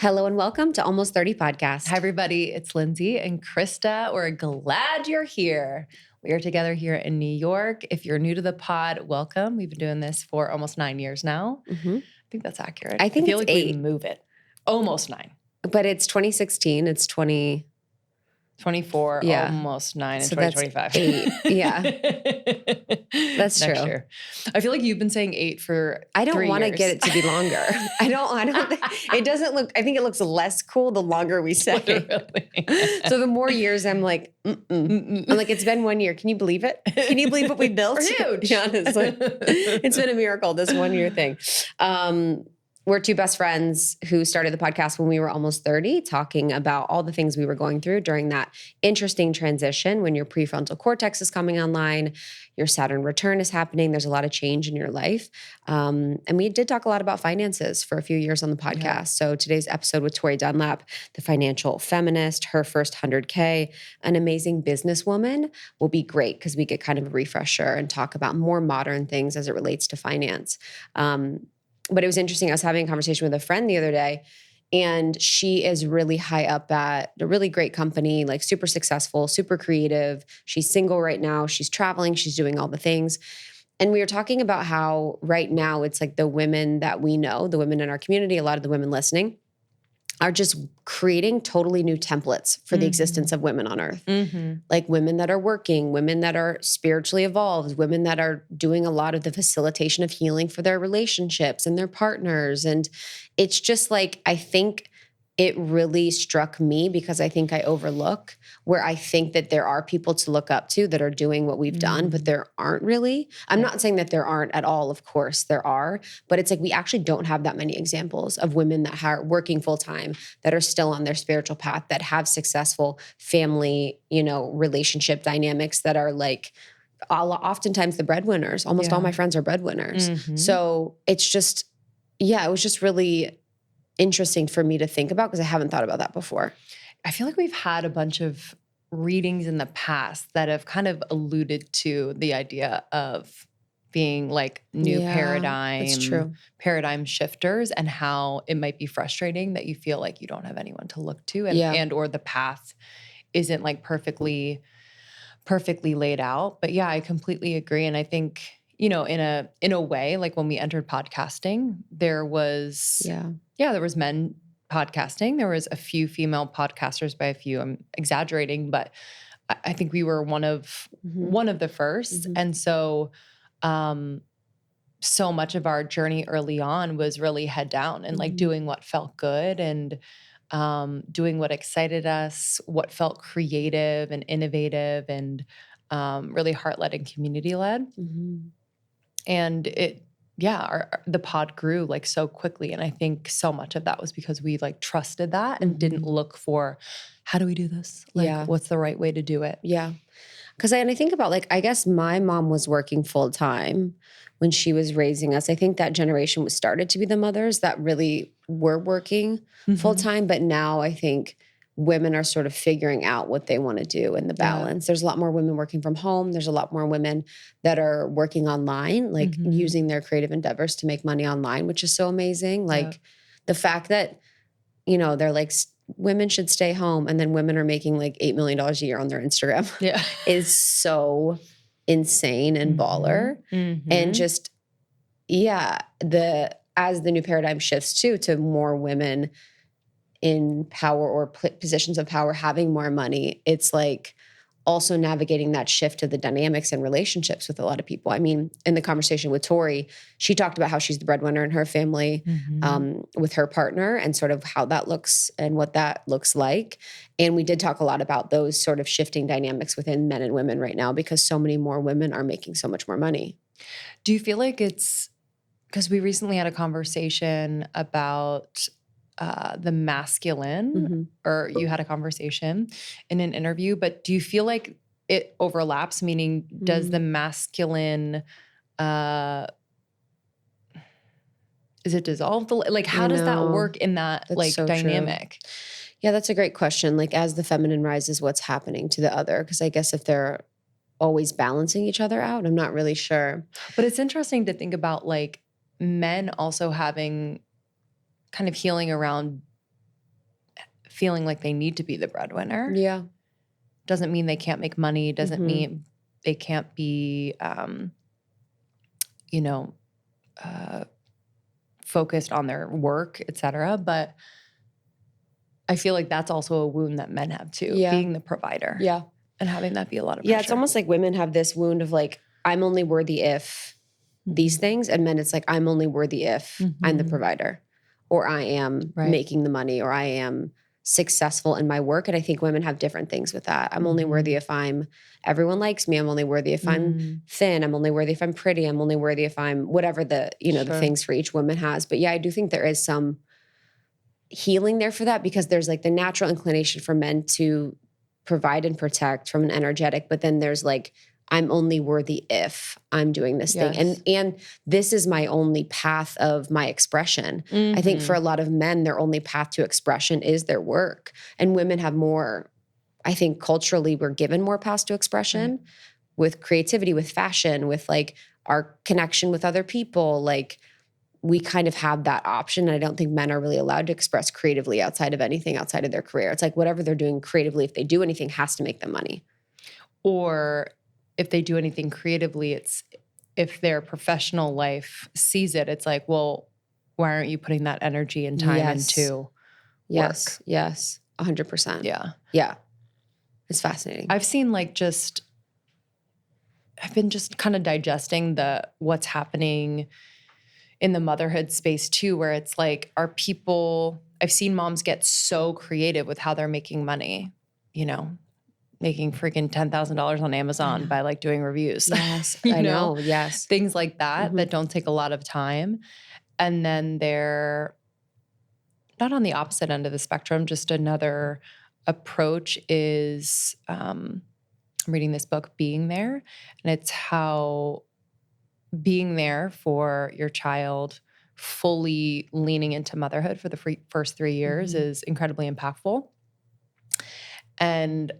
Hello and welcome to Almost 30 Podcast. Hi, everybody. It's Lindsay and Krista. We're glad you're here. We are together here in New York. If you're new to the pod, welcome. We've been doing this for almost 9 years now. Mm-hmm. I think that's accurate. I think feel it's like 8. we move it. Almost 9. But it's 2016. It's 24, Yeah. almost 9 in So that's 2025. 8. Yeah. That's Next true. year. I feel like you've been saying 8 for I don't 3 want to years. get it to be longer. I don't it doesn't look, I think it looks less cool the longer we say. Literally. So the more years I'm like, I'm like, it's been 1 year. Can you believe it? Can you believe what we built? We're huge. Yeah, honestly. It's been a miracle, this 1 year thing. We're two best friends who started the podcast when we were almost 30, talking about all the things we were going through during that interesting transition when your prefrontal cortex is coming online, your Saturn return is happening. There's a lot of change in your life. And we did talk a lot about finances for a few years on the podcast. Yeah. So today's episode with Tori Dunlap, the financial feminist, her first 100K, an amazing businesswoman, will be great because we get kind of a refresher and talk about more modern things as it relates to finance. But it was interesting. I was having a conversation with a friend the other day, and she is really high up at a really great company, like super successful, super creative. She's single right now. She's traveling. She's doing all the things. And we were talking about how right now it's like the women that we know, the women in our community, a lot of the women listening, are just creating totally new templates for the existence of women on earth. Like women that are working, women that are spiritually evolved, women that are doing a lot of the facilitation of healing for their relationships and their partners. And it's just like, I think it really struck me because I think I overlook where I think that there are people to look up to that are doing what we've done, but there aren't really. I'm not saying that there aren't at all. Of course there are, but it's like we actually don't have that many examples of women that are working full time, that are still on their spiritual path, that have successful family, relationship dynamics that are like oftentimes the breadwinners. Almost all my friends are breadwinners. So it's just, it was just really interesting for me to think about because I haven't thought about that before. I feel like we've had a bunch of readings in the past that have kind of alluded to the idea of being like new paradigm shifters, and how it might be frustrating that you feel like you don't have anyone to look to, and or the path isn't like perfectly laid out. But yeah, I completely agree. And I think, in a way, like when we entered podcasting, there was there was men podcasting. There was a few female podcasters. By a few, I'm exaggerating, but I think we were one of the first. And so so much of our journey early on was really head down and like doing what felt good and doing what excited us, what felt creative and innovative and really heart-led and community-led. And the pod grew like so quickly. And I think so much of that was because we like trusted that and didn't look for, how do we do this? Like, what's the right way to do it? Yeah. Because I think about like, I guess my mom was working full time when she was raising us. I think that generation was started to be the mothers that really were working full time. But now I think women are sort of figuring out what they want to do and the balance. There's a lot more women working from home. There's a lot more women that are working online, like using their creative endeavors to make money online, which is so amazing. Like the fact that, they're like, women should stay home, and then women are making like $8 million a year on their Instagram is so insane and baller. And just, as the new paradigm shifts too, to more women in power or positions of power having more money, it's like also navigating that shift to the dynamics and relationships with a lot of people. I mean, in the conversation with Tori, she talked about how she's the breadwinner in her family with her partner and sort of how that looks and what that looks like. And we did talk a lot about those sort of shifting dynamics within men and women right now because so many more women are making so much more money. Do you feel like it's, because we recently had a conversation about the masculine, or you had a conversation in an interview, but do you feel like it overlaps? Meaning, does the masculine, is it dissolved? Like, how does that work in that like so dynamic? True. Yeah, that's a great question. Like, as the feminine rises, what's happening to the other? Because I guess if they're always balancing each other out, I'm not really sure. But it's interesting to think about like men also having kind of healing around feeling like they need to be the breadwinner. Yeah. Doesn't mean they can't make money. Doesn't mean they can't be, focused on their work, et cetera. But I feel like that's also a wound that men have too, being the provider. Yeah. And having that be a lot of pressure. Yeah, it's almost like women have this wound of like, I'm only worthy if these things. And men, it's like, I'm only worthy if I'm the provider, or I am making the money, or I am successful in my work. And I think women have different things with that. I'm only worthy if everyone likes me. I'm only worthy if I'm thin. I'm only worthy if I'm pretty. I'm only worthy if I'm whatever the things for each woman has. But yeah, I do think there is some healing there for that, because there's like the natural inclination for men to provide and protect from an energetic, but then there's like, I'm only worthy if I'm doing this thing. And this is my only path of my expression. I think for a lot of men, their only path to expression is their work. And women have more, I think culturally, we're given more paths to expression with creativity, with fashion, with like our connection with other people. Like we kind of have that option. And I don't think men are really allowed to express creatively outside of anything outside of their career. It's like whatever they're doing creatively, if they do anything, has to make them money. Or if they do anything creatively, it's if their professional life sees it, it's like, well, why aren't you putting that energy and time into work? Yes, 100%. Yeah. It's fascinating. I've seen like I've been just kind of digesting what's happening in the motherhood space too, where it's like, I've seen moms get so creative with how they're making money, making freaking $10,000 on Amazon by like doing reviews. Yes, I know. Yes. Things like that don't take a lot of time. And then they're not on the opposite end of the spectrum. Just another approach is, I'm reading this book, Being There. And it's how being there for your child, fully leaning into motherhood for the first 3 years is incredibly impactful. And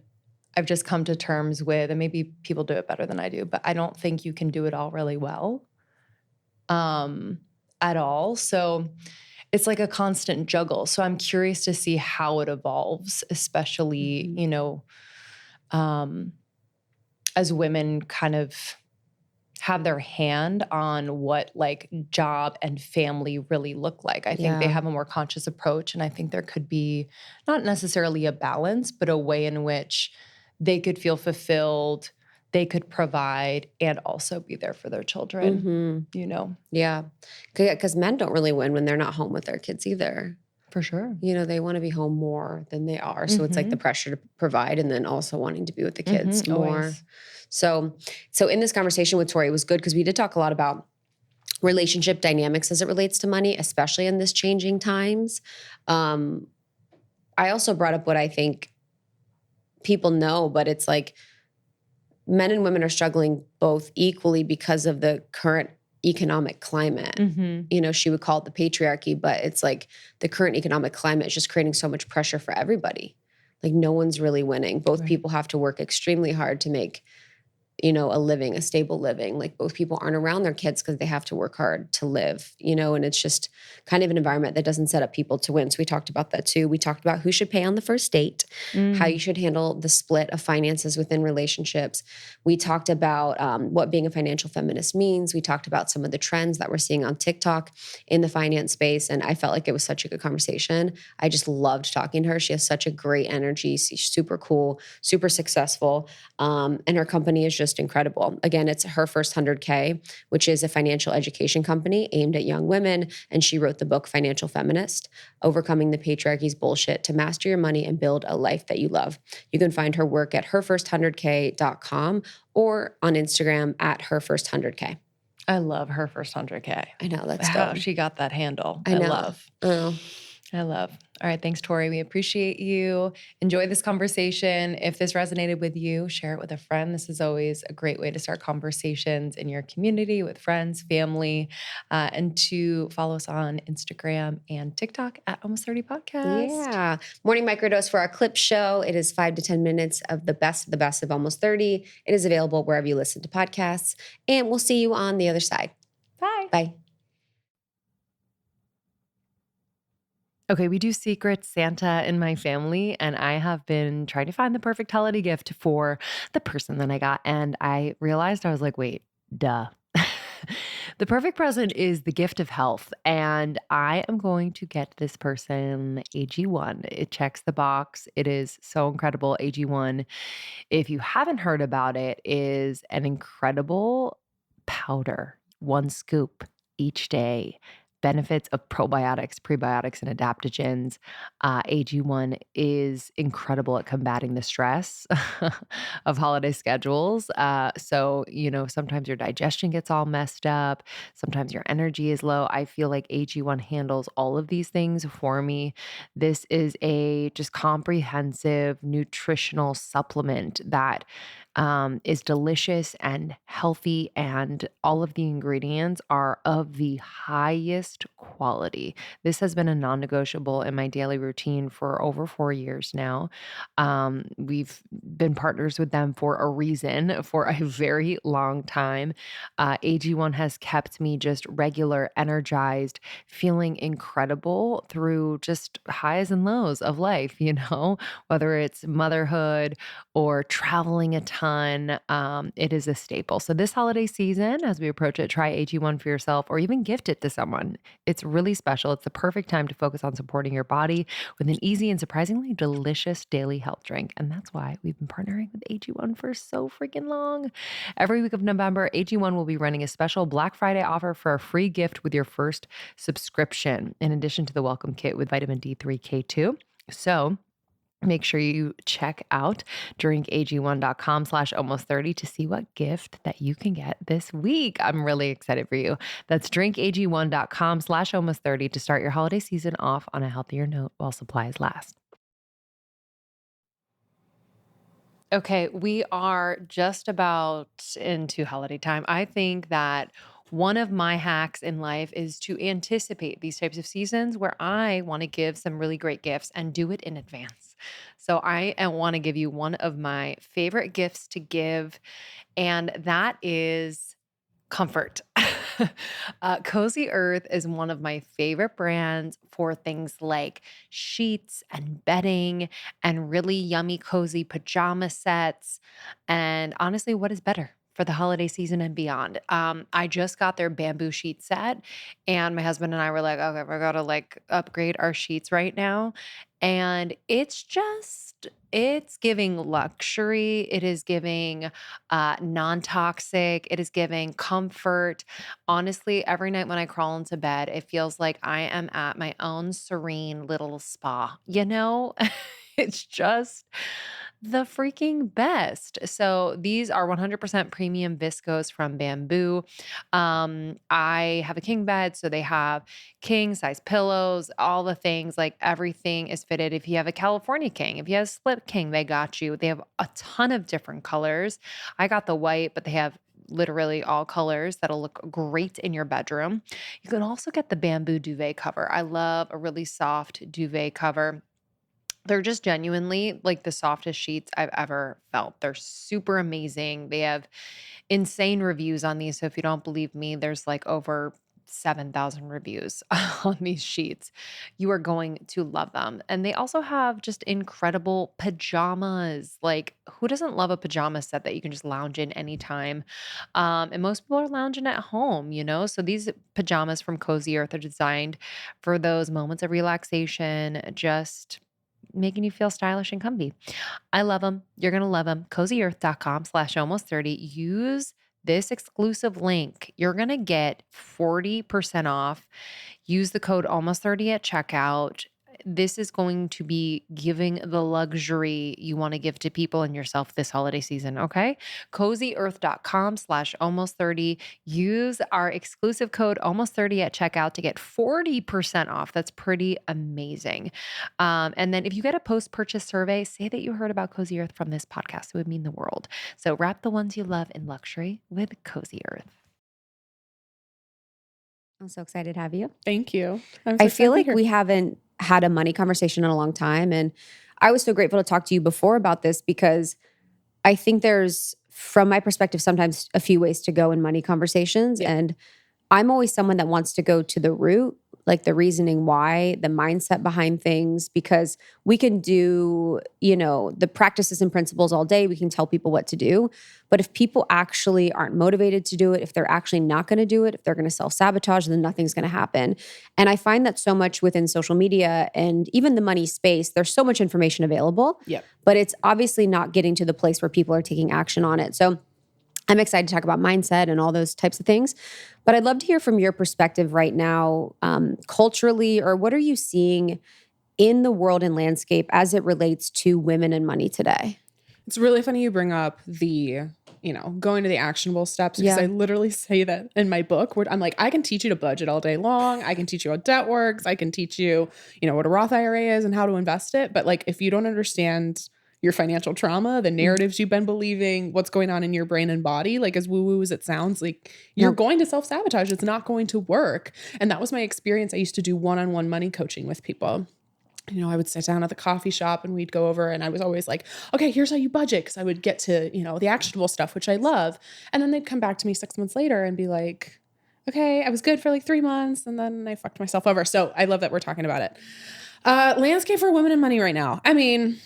I've just come to terms with, and maybe people do it better than I do, but I don't think you can do it all really well at all. So it's like a constant juggle. So I'm curious to see how it evolves, especially, as women kind of have their hand on what like job and family really look like. I think they have a more conscious approach, and I think there could be not necessarily a balance, but a way in which they could feel fulfilled, they could provide, and also be there for their children, Yeah. Because men don't really win when they're not home with their kids either. For sure. They want to be home more than they are. So it's like the pressure to provide and then also wanting to be with the kids more. Always. So in this conversation with Tori, it was good because we did talk a lot about relationship dynamics as it relates to money, especially in this changing times. I also brought up what I think people know, but it's like men and women are struggling both equally because of the current economic climate. She would call it the patriarchy, but it's like the current economic climate is just creating so much pressure for everybody. Like no one's really winning. Both people have to work extremely hard to make a living, a stable living. Like both people aren't around their kids because they have to work hard to live, and it's just kind of an environment that doesn't set up people to win. So we talked about that too. We talked about who should pay on the first date, how you should handle the split of finances within relationships. We talked about what being a financial feminist means. We talked about some of the trends that we're seeing on TikTok in the finance space. And I felt like it was such a good conversation. I just loved talking to her. She has such a great energy. She's super cool, super successful. And her company is just incredible. Again, it's Her First 100K, which is a financial education company aimed at young women. And she wrote the book Financial Feminist, Overcoming the Patriarchy's Bullshit to Master Your Money and Build a Life That You Love. You can find her work at herfirst100k.com or on Instagram at herfirst100k. I love Her First 100K. I know, that's how dope. she got that handle. I know. I love. All right. Thanks, Tori. We appreciate you. Enjoy this conversation. If this resonated with you, share it with a friend. This is always a great way to start conversations in your community with friends, family, and to follow us on Instagram and TikTok at Almost 30 Podcast. Yeah. Morning microdose for our clip show. It is 5 to 10 minutes of the best of Almost 30. It is available wherever you listen to podcasts. And we'll see you on the other side. Bye. Bye. Okay, we do Secret Santa in my family, and I have been trying to find the perfect holiday gift for the person that I got. And I realized I was like, wait, duh. The perfect present is the gift of health. And I am going to get this person AG1. It checks the box. It is so incredible. AG1, if you haven't heard about it, is an incredible powder, 1 scoop each day. Benefits of probiotics, prebiotics, and adaptogens. AG1 is incredible at combating the stress of holiday schedules. Sometimes your digestion gets all messed up. Sometimes your energy is low. I feel like AG1 handles all of these things for me. This is a just comprehensive nutritional supplement that is delicious and healthy, and all of the ingredients are of the highest quality. This has been a non-negotiable in my daily routine for over 4 years now. We've been partners with them for a reason for a very long time. AG1 has kept me just regular, energized, feeling incredible through just highs and lows of life, whether it's motherhood or traveling a ton. It is a staple. So this holiday season, as we approach it, try AG1 for yourself or even gift it to someone. It's really special. It's the perfect time to focus on supporting your body with an easy and surprisingly delicious daily health drink. And that's why we've been partnering with AG1 for so freaking long. Every week of November, AG1 will be running a special Black Friday offer for a free gift with your first subscription, in addition to the welcome kit with vitamin D3, K2. So make sure you check out drinkag1.com/almost30 to see what gift that you can get this week. I'm really excited for you. That's drinkag1.com/almost30 to start your holiday season off on a healthier note while supplies last. Okay, we are just about into holiday time. I think that one of my hacks in life is to anticipate these types of seasons where I want to give some really great gifts and do it in advance. So I want to give you one of my favorite gifts to give, and that is comfort. Cozy Earth is one of my favorite brands for things like sheets and bedding and really yummy, cozy pajama sets. And honestly, what is better for the holiday season and beyond? I just got their bamboo sheet set, and my husband and I were like, okay, we're gonna like upgrade our sheets right now. And it's giving luxury. It is giving non-toxic. It is giving comfort. Honestly, every night when I crawl into bed, it feels like I am at my own serene little spa, It's just the freaking best. So these are 100% premium viscose from bamboo. I have a king bed, so they have king size pillows, all the things, like everything is fitted. If you have a California king, if you have a split king, they got you. They have a ton of different colors. I got the white, but they have literally all colors that'll look great in your bedroom. You can also get the bamboo duvet cover. I love a really soft duvet cover. They're just genuinely like the softest sheets I've ever felt. They're super amazing. They have insane reviews on these. So if you don't believe me, there's like over 7,000 reviews on these sheets. You are going to love them. And they also have just incredible pajamas. Like, who doesn't love a pajama set that you can just lounge in anytime? And most people are lounging at home. So these pajamas from Cozy Earth are designed for those moments of relaxation, just making you feel stylish and comfy. I love them. You're going to love them. CozyEarth.com/almost30. Use this exclusive link. You're going to get 40% off. Use the code almost30 at checkout. This is going to be giving the luxury you want to give to people and yourself this holiday season. Okay. CozyEarth.com/almost30. Use our exclusive code almost30 at checkout to get 40% off. That's pretty amazing. And then if you get a post-purchase survey, say that you heard about Cozy Earth from this podcast. It would mean the world. So wrap the ones you love in luxury with Cozy Earth. I'm so excited to have you. Thank you. I feel like we haven't had a money conversation in a long time. And I was so grateful to talk to you before about this because I think there's, from my perspective, sometimes a few ways to go in money conversations. Yeah. And I'm always someone that wants to go to the root, like the reasoning why, the mindset behind things, because we can do, the practices and principles all day. We can tell people what to do. But if people actually aren't motivated to do it, if they're actually not going to do it, if they're going to self-sabotage, then nothing's going to happen. And I find that so much within social media and even the money space, there's so much information available, but it's obviously not getting to the place where people are taking action on it. So I'm excited to talk about mindset and all those types of things. But I'd love to hear from your perspective right now, culturally, or what are you seeing in the world and landscape as it relates to women and money today? It's really funny you bring up the, going to the actionable steps, because I literally say that in my book where I'm like, I can teach you to budget all day long. I can teach you how debt works. I can teach you, what a Roth IRA is and how to invest it. But like, if you don't understand your financial trauma, the narratives you've been believing, what's going on in your brain and body, like as woo-woo as it sounds, like you're going to self-sabotage. It's not going to work. And that was my experience. I used to do one-on-one money coaching with people. I would sit down at the coffee shop and we'd go over, and I was always like, okay, here's how you budget. Cause I would get to, the actionable stuff, which I love. And then they'd come back to me 6 months later and be like, okay, I was good for like 3 months and then I fucked myself over. So I love that we're talking about it. Landscape for women and money right now. I mean,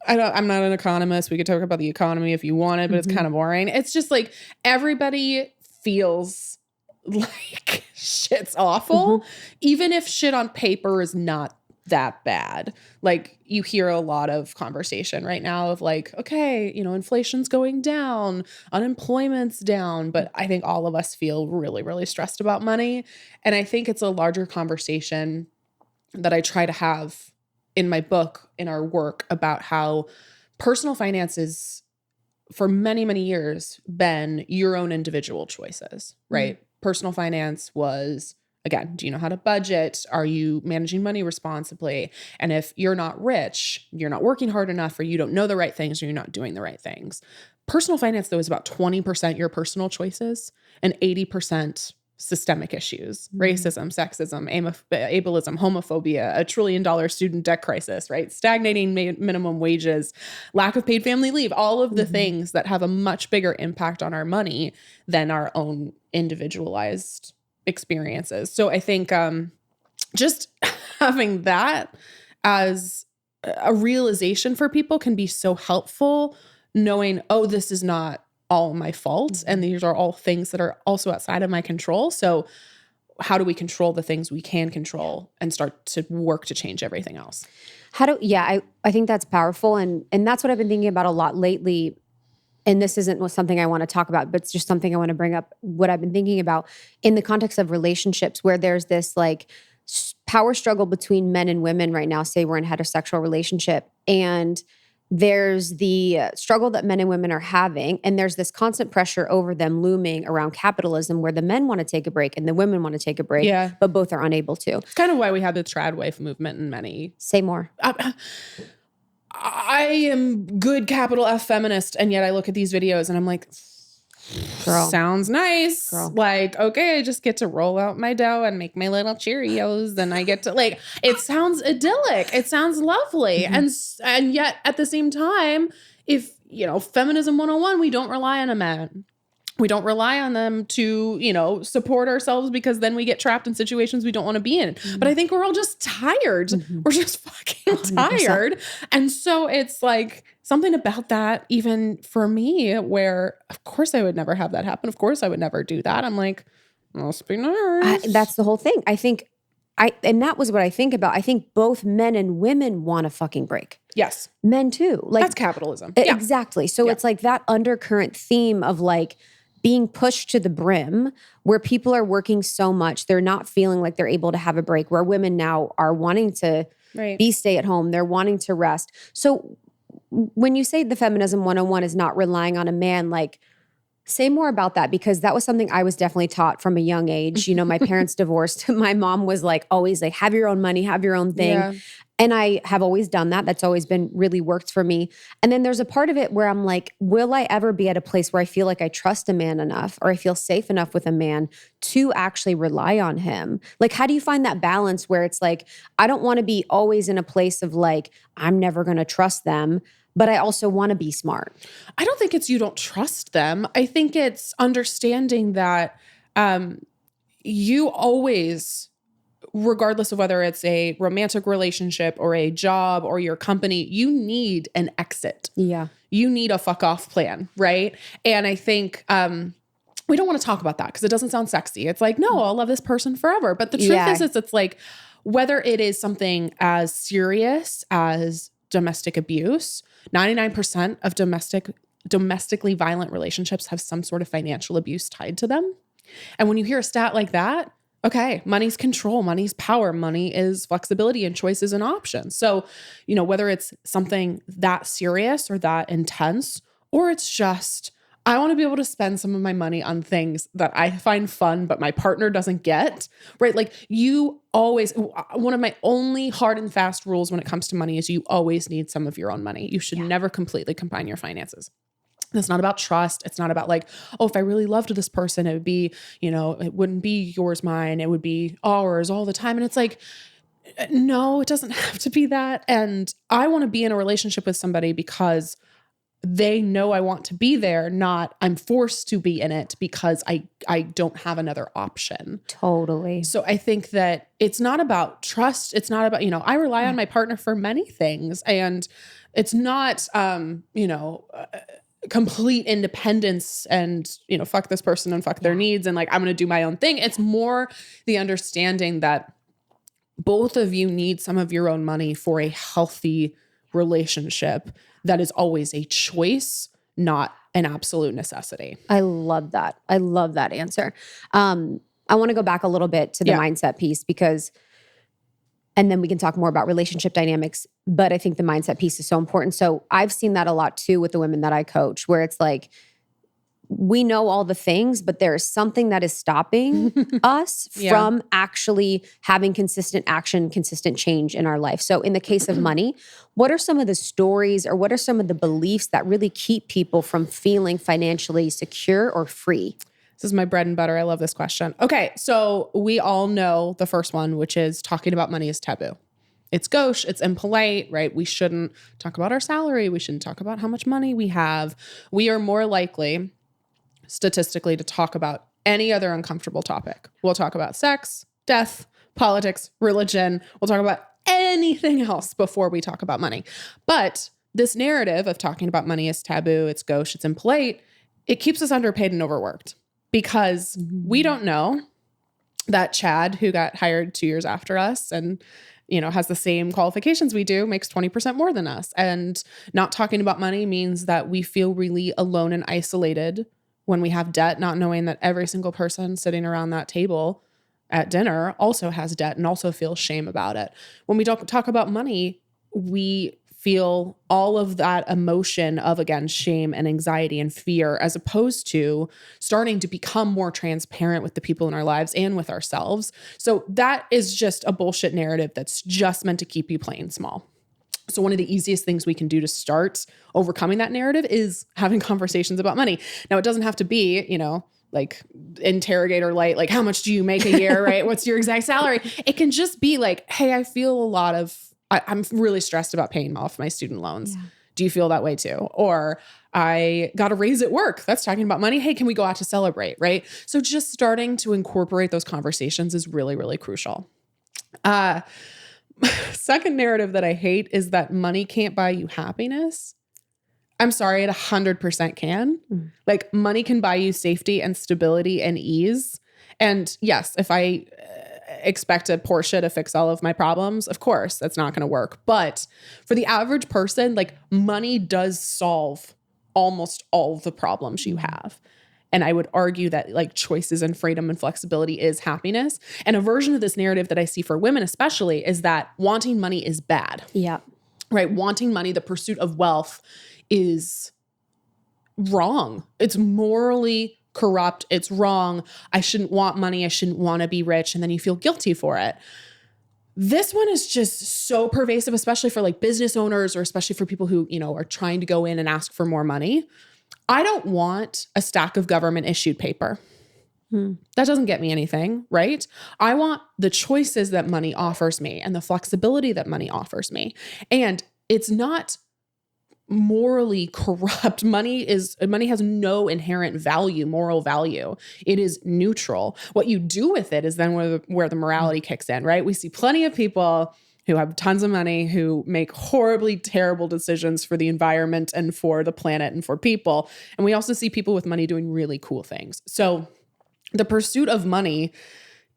I'm not an economist. We could talk about the economy if you wanted, but it's kind of boring. It's just like everybody feels like shit's awful, even if shit on paper is not that bad. Like you hear a lot of conversation right now of like, okay, inflation's going down, unemployment's down, but I think all of us feel really, really stressed about money. And I think it's a larger conversation that I try to have in my book, in our work, about how personal finance is, for many, many years, been your own individual choices, right? Personal finance was, again, do you know how to budget? Are you managing money responsibly? And if you're not rich, you're not working hard enough, or you don't know the right things, or you're not doing the right things. Personal finance, though, is about 20% your personal choices and 80% systemic issues, racism, sexism, ableism, homophobia, $1 trillion student debt crisis, right? Stagnating minimum wages, lack of paid family leave, all of the things that have a much bigger impact on our money than our own individualized experiences. So I think just having that as a realization for people can be so helpful, knowing, oh, this is not all my fault. And these are all things that are also outside of my control. So how do we control the things we can control and start to work to change everything else? I think that's powerful. And that's what I've been thinking about a lot lately. And this isn't something I want to talk about, but it's just something I want to bring up, what I've been thinking about in the context of relationships, where there's this like power struggle between men and women right now. Say we're in a heterosexual relationship, and there's the struggle that men and women are having, and there's this constant pressure over them looming around capitalism, where the men want to take a break and the women want to take a break, but both are unable to. It's kind of why we have the trad wife movement in many. Say more. I am good capital F feminist, and yet I look at these videos and I'm like, girl, sounds nice. Girl. Like, okay, I just get to roll out my dough and make my little Cheerios, and I get to like, it sounds idyllic. It sounds lovely. And yet at the same time, if, feminism 101, we don't rely on a man. We don't rely on them to, support ourselves, because then we get trapped in situations we don't want to be in. But I think we're all just tired. We're just fucking 100%. Tired. And so it's like something about that, even for me, where of course I would never have that happen. Of course I would never do that. I'm like, must be nice. That's the whole thing. I think and that was what I think about. I think both men and women want a fucking break. Yes. Men too. Like that's capitalism. Exactly. So it's like that undercurrent theme of like, being pushed to the brim, where people are working so much, they're not feeling like they're able to have a break, where women now are wanting to be stay at home, they're wanting to rest. So when you say the feminism 101 is not relying on a man, like, say more about that, because that was something I was definitely taught from a young age. My parents divorced. My mom was like, always like, have your own money, have your own thing. Yeah. And I have always done that. That's always been really worked for me. And then there's a part of it where I'm like, will I ever be at a place where I feel like I trust a man enough, or I feel safe enough with a man to actually rely on him? Like, how do you find that balance where it's like, I don't want to be always in a place of like, I'm never going to trust them, but I also want to be smart? I don't think it's you don't trust them. I think it's understanding that you always, regardless of whether it's a romantic relationship or a job or your company, you need an exit. Yeah. You need a fuck off plan, right? And I think we don't want to talk about that because it doesn't sound sexy. It's like, no, I'll love this person forever. But the truth is, it's like, whether it is something as serious as domestic abuse, 99% of domestically violent relationships have some sort of financial abuse tied to them. And when you hear a stat like that, okay, money's control, money's power, money is flexibility and choices and options. So, whether it's something that serious or that intense, or it's just, I want to be able to spend some of my money on things that I find fun, but my partner doesn't get, right? Like you always, one of my only hard and fast rules when it comes to money is you always need some of your own money. You should never completely combine your finances. It's not about trust. It's not about like, oh, if I really loved this person, it would be, it wouldn't be yours, mine. It would be ours all the time. And it's like, no, it doesn't have to be that. And I want to be in a relationship with somebody because they know I want to be there, not I'm forced to be in it because I don't have another option. Totally. So I think that it's not about trust. It's not about, I rely on my partner for many things, and it's not, complete independence and, fuck this person and fuck their needs and like, I'm going to do my own thing. It's more the understanding that both of you need some of your own money for a healthy relationship that is always a choice, not an absolute necessity. I love that. I love that answer. I want to go back a little bit to the mindset piece and then we can talk more about relationship dynamics. But I think the mindset piece is so important. So I've seen that a lot too with the women that I coach, where it's like, we know all the things, but there is something that is stopping us from actually having consistent action, consistent change in our life. So in the case of money, what are some of the stories or what are some of the beliefs that really keep people from feeling financially secure or free? This is my bread and butter. I love this question. Okay, so we all know the first one, which is talking about money is taboo. It's gauche, it's impolite, right? We shouldn't talk about our salary. We shouldn't talk about how much money we have. We are more likely, statistically, to talk about any other uncomfortable topic. We'll talk about sex, death, politics, religion. We'll talk about anything else before we talk about money. But this narrative of talking about money is taboo, it's gauche, it's impolite, it keeps us underpaid and overworked. Because we don't know that Chad, who got hired 2 years after us and, has the same qualifications we do, makes 20% more than us. And not talking about money means that we feel really alone and isolated when we have debt, not knowing that every single person sitting around that table at dinner also has debt and also feels shame about it. When we don't talk about money, we feel all of that emotion of, again, shame and anxiety and fear, as opposed to starting to become more transparent with the people in our lives and with ourselves. So that is just a bullshit narrative that's just meant to keep you playing small. So one of the easiest things we can do to start overcoming that narrative is having conversations about money. Now, it doesn't have to be, like interrogator light, like how much do you make a year, right? What's your exact salary? It can just be like, hey, I feel a lot of, I'm really stressed about paying off my student loans. Yeah. Do you feel that way too? Or I got a raise at work. That's talking about money. Hey, can we go out to celebrate, right? So just starting to incorporate those conversations is really, really crucial. Second narrative that I hate is that money can't buy you happiness. I'm sorry, it 100% can. Like money can buy you safety and stability and ease. And yes, if I expect a Porsche to fix all of my problems, of course, that's not going to work. But for the average person, like money does solve almost all of the problems you have. And I would argue that like choices and freedom and flexibility is happiness. And a version of this narrative that I see for women especially is that wanting money is bad. Yeah. Right? Wanting money, the pursuit of wealth is wrong. It's morally corrupt. It's wrong. I shouldn't want money. I shouldn't want to be rich. And then you feel guilty for it. This one is just so pervasive, especially for like business owners or especially for people who, are trying to go in and ask for more money. I don't want a stack of government issued paper. That doesn't get me anything, right? I want the choices that money offers me and the flexibility that money offers me. And it's not morally corrupt. Money has no inherent value, moral value. It is neutral. What you do with it is then where the morality kicks in, right? We see plenty of people who have tons of money who make horribly terrible decisions for the environment and for the planet and for people. And we also see people with money doing really cool things. So the pursuit of money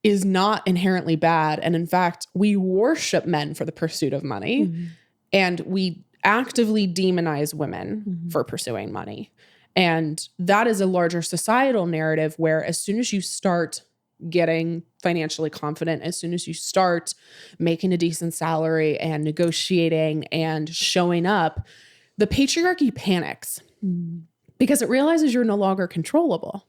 is not inherently bad. And in fact, we worship men for the pursuit of money. And we actively demonize women for pursuing money. And that is a larger societal narrative where as soon as you start getting financially confident, as soon as you start making a decent salary and negotiating and showing up, the patriarchy panics because it realizes you're no longer controllable.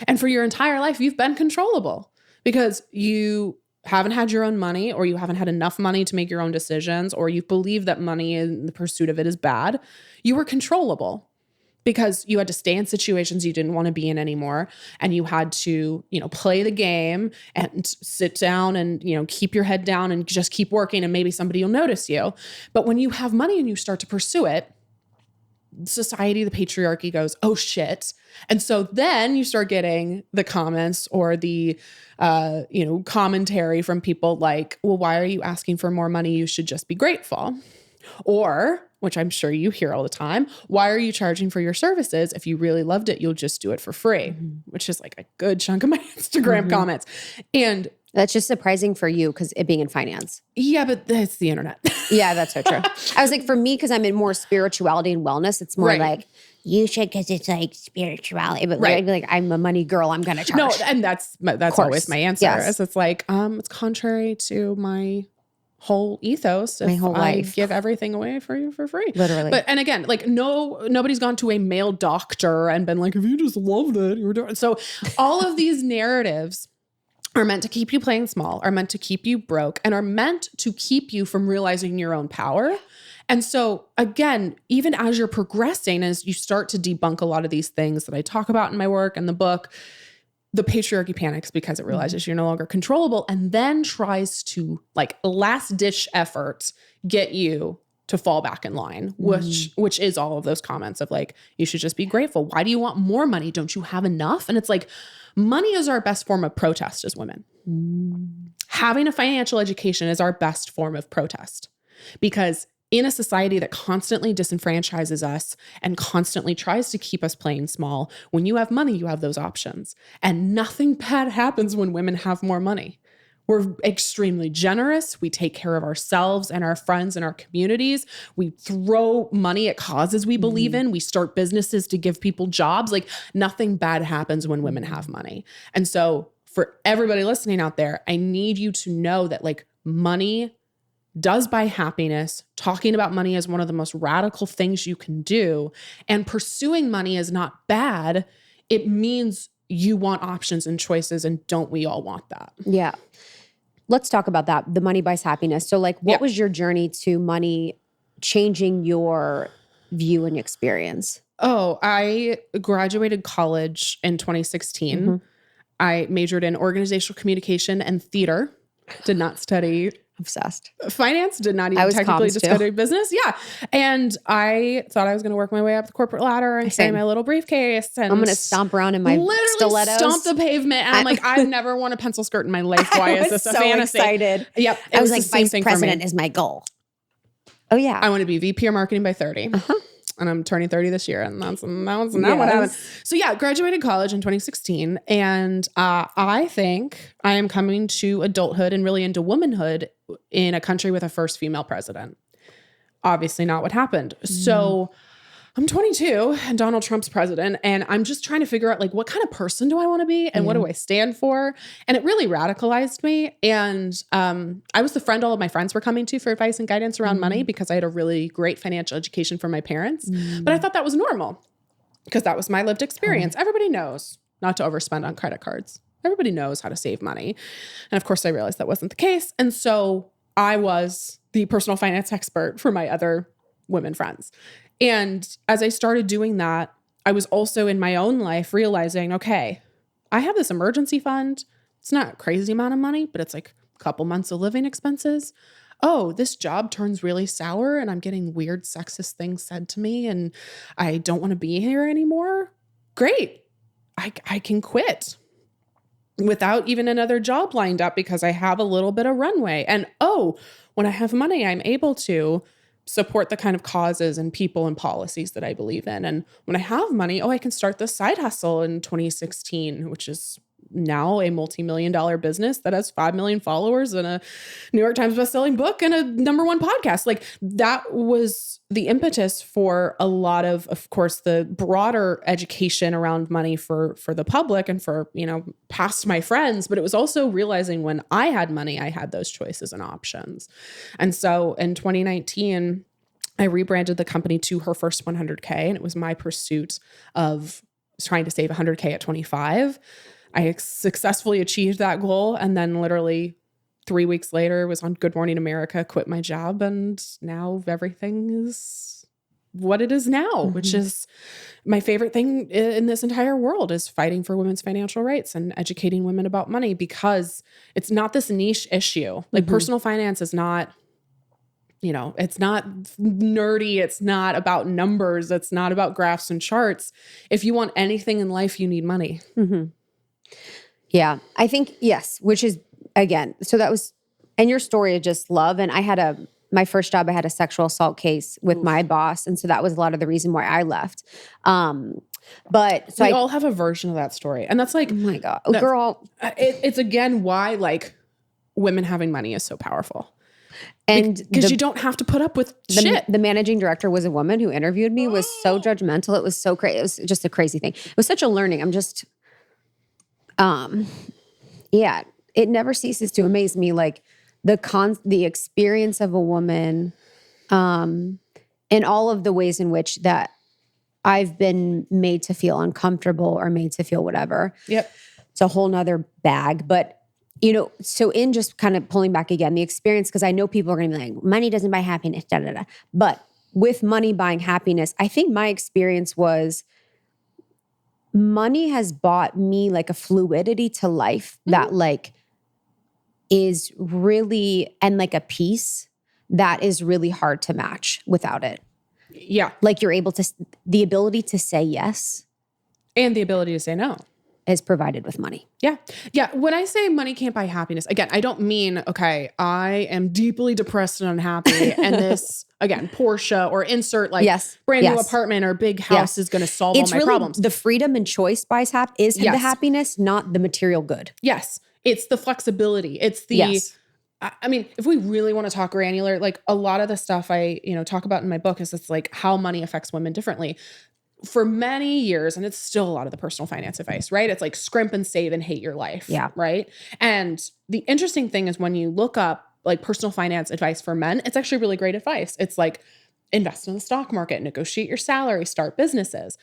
And for your entire life, you've been controllable because you haven't had your own money, or you haven't had enough money to make your own decisions, or you believe that money and the pursuit of it is bad. You were controllable because you had to stay in situations you didn't want to be in anymore. And you had to, play the game and sit down and, keep your head down and just keep working, and maybe somebody will notice you. But when you have money and you start to pursue it, society, the patriarchy goes, oh shit. And so then you start getting the comments or the, commentary from people like, well, why are you asking for more money? You should just be grateful. Or, which I'm sure you hear all the time, why are you charging for your services? If you really loved it, you'll just do it for free, which is like a good chunk of my Instagram comments. And that's just surprising for you because it being in finance. Yeah, but it's the internet. Yeah, that's so true. I was like, for me, because I'm in more spirituality and wellness, it's more like, you should because it's like spirituality. But I'd be like, I'm a money girl. I'm going to charge. No, and that's always my answer. Yes. It's like, it's contrary to my whole ethos. My whole life. I give everything away for you for free. Literally. But, and again, like nobody's gone to a male doctor and been like, if you just loved it, you were doing. So all of these narratives are meant to keep you playing small, are meant to keep you broke, and are meant to keep you from realizing your own power. And so again, even as you're progressing, as you start to debunk a lot of these things that I talk about in my work and the book, the patriarchy panics because it realizes you're no longer controllable, and then tries to, like, last ditch effort, get you to fall back in line, which is all of those comments of like, you should just be grateful. Why do you want more money? Don't you have enough? And it's like, money is our best form of protest as women. Having a financial education is our best form of protest, because in a society that constantly disenfranchises us and constantly tries to keep us playing small, when you have money, you have those options. And nothing bad happens when women have more money. We're extremely generous. We take care of ourselves and our friends and our communities. We throw money at causes we believe in. We start businesses to give people jobs. Like, nothing bad happens when women have money. And so for everybody listening out there, I need you to know that, like, money does buy happiness. Talking about money is one of the most radical things you can do. And pursuing money is not bad. It means you want options and choices, and don't we all want that? Yeah. Let's talk about that. The money buys happiness. So, like, what was your journey to money changing your view and experience? Oh, I graduated college in 2016. I majored in organizational communication and theater. Did not study Obsessed. Finance, did not even technically study business. Yeah. And I thought I was going to work my way up the corporate ladder and carry my little briefcase. And I'm going to stomp around in my stilettos. Stomp the pavement. And I'm like, I've never worn a pencil skirt in my life. Why is this a fantasy? Excited. Yep. I was like, vice president is my goal. Oh yeah. I want to be VP of marketing by 30. And I'm turning 30 this year. And that's not what happened. So yeah, graduated college in 2016. And I think I am coming to adulthood and really into womanhood in a country with a first female president. Obviously not what happened. So I'm 22 and Donald Trump's president. And I'm just trying to figure out, like, what kind of person do I want to be? And what do I stand for? And it really radicalized me. And I was the friend all of my friends were coming to for advice and guidance around money, because I had a really great financial education from my parents. But I thought that was normal, because that was my lived experience. Everybody knows not to overspend on credit cards. Everybody knows how to save money. And of course, I realized that wasn't the case. And so I was the personal finance expert for my other women friends. And as I started doing that, I was also in my own life realizing, okay, I have this emergency fund. It's not a crazy amount of money, but it's like a couple months of living expenses. oh, this job turns really sour and I'm getting weird sexist things said to me and I don't want to be here anymore, great. I can quit without even another job lined up because I have a little bit of runway. And oh, when I have money, I'm able to support the kind of causes and people and policies that I believe in. And when I have money, I can start this side hustle in 2016, which is now a multi-million-dollar business that has 5 million followers and a New York Times bestselling book and a #1 podcast. Like that was the impetus for a lot of course, the broader education around money for the public and for, past my friends. But it was also realizing when I had money, I had those choices and options. And so in 2019, I rebranded the company to Her First 100K. And it was my pursuit of trying to save 100K at 25. I successfully achieved that goal. And then literally 3 weeks later was on Good Morning America, quit my job. And now everything is what it is now, which is my favorite thing in this entire world is fighting for women's financial rights and educating women about money, because it's not this niche issue. Like personal finance is not, it's not nerdy. It's not about numbers. It's not about graphs and charts. If you want anything in life, you need money. Yeah, I think, yes, which is, again, so that was, and your story of just love. And I had my first job, I had a sexual assault case with my boss. And so that was a lot of the reason why I left. But so we all have a version of that story. And that's like, oh my God, girl. It's again, why like women having money is so powerful. And because you don't have to put up with shit. The managing director was a woman who interviewed me, was so judgmental. It was so crazy. It was just a crazy thing. It was such a learning. I'm just, yeah, it never ceases to amaze me. Like the experience of a woman, and all of the ways in which that I've been made to feel uncomfortable or made to feel whatever. Yep. It's a whole nother bag. But, so in just kind of pulling back again, the experience, because I know people are going to be like, money doesn't buy happiness, da, da, da. But with money buying happiness, I think my experience was money has bought me like a fluidity to life that like is really, and like a peace that is really hard to match without it. Yeah. Like you're able to, the ability to say yes. And the ability to say no. Is provided with money. Yeah. Yeah. When I say money can't buy happiness, again, I don't mean, okay, I am deeply depressed and unhappy and this, again, Porsche or insert like brand new apartment or big house is going to solve all my problems. The freedom and choice buys the happiness, not the material good. Yes. It's the flexibility. It's the, I mean, if we really want to talk granular, like a lot of the stuff I, talk about in my book is it's like how money affects women differently. For many years, and it's still a lot of the personal finance advice, right? It's like scrimp and save and hate your life, right? And the interesting thing is when you look up like personal finance advice for men, it's actually really great advice. It's like invest in the stock market, negotiate your salary, start businesses.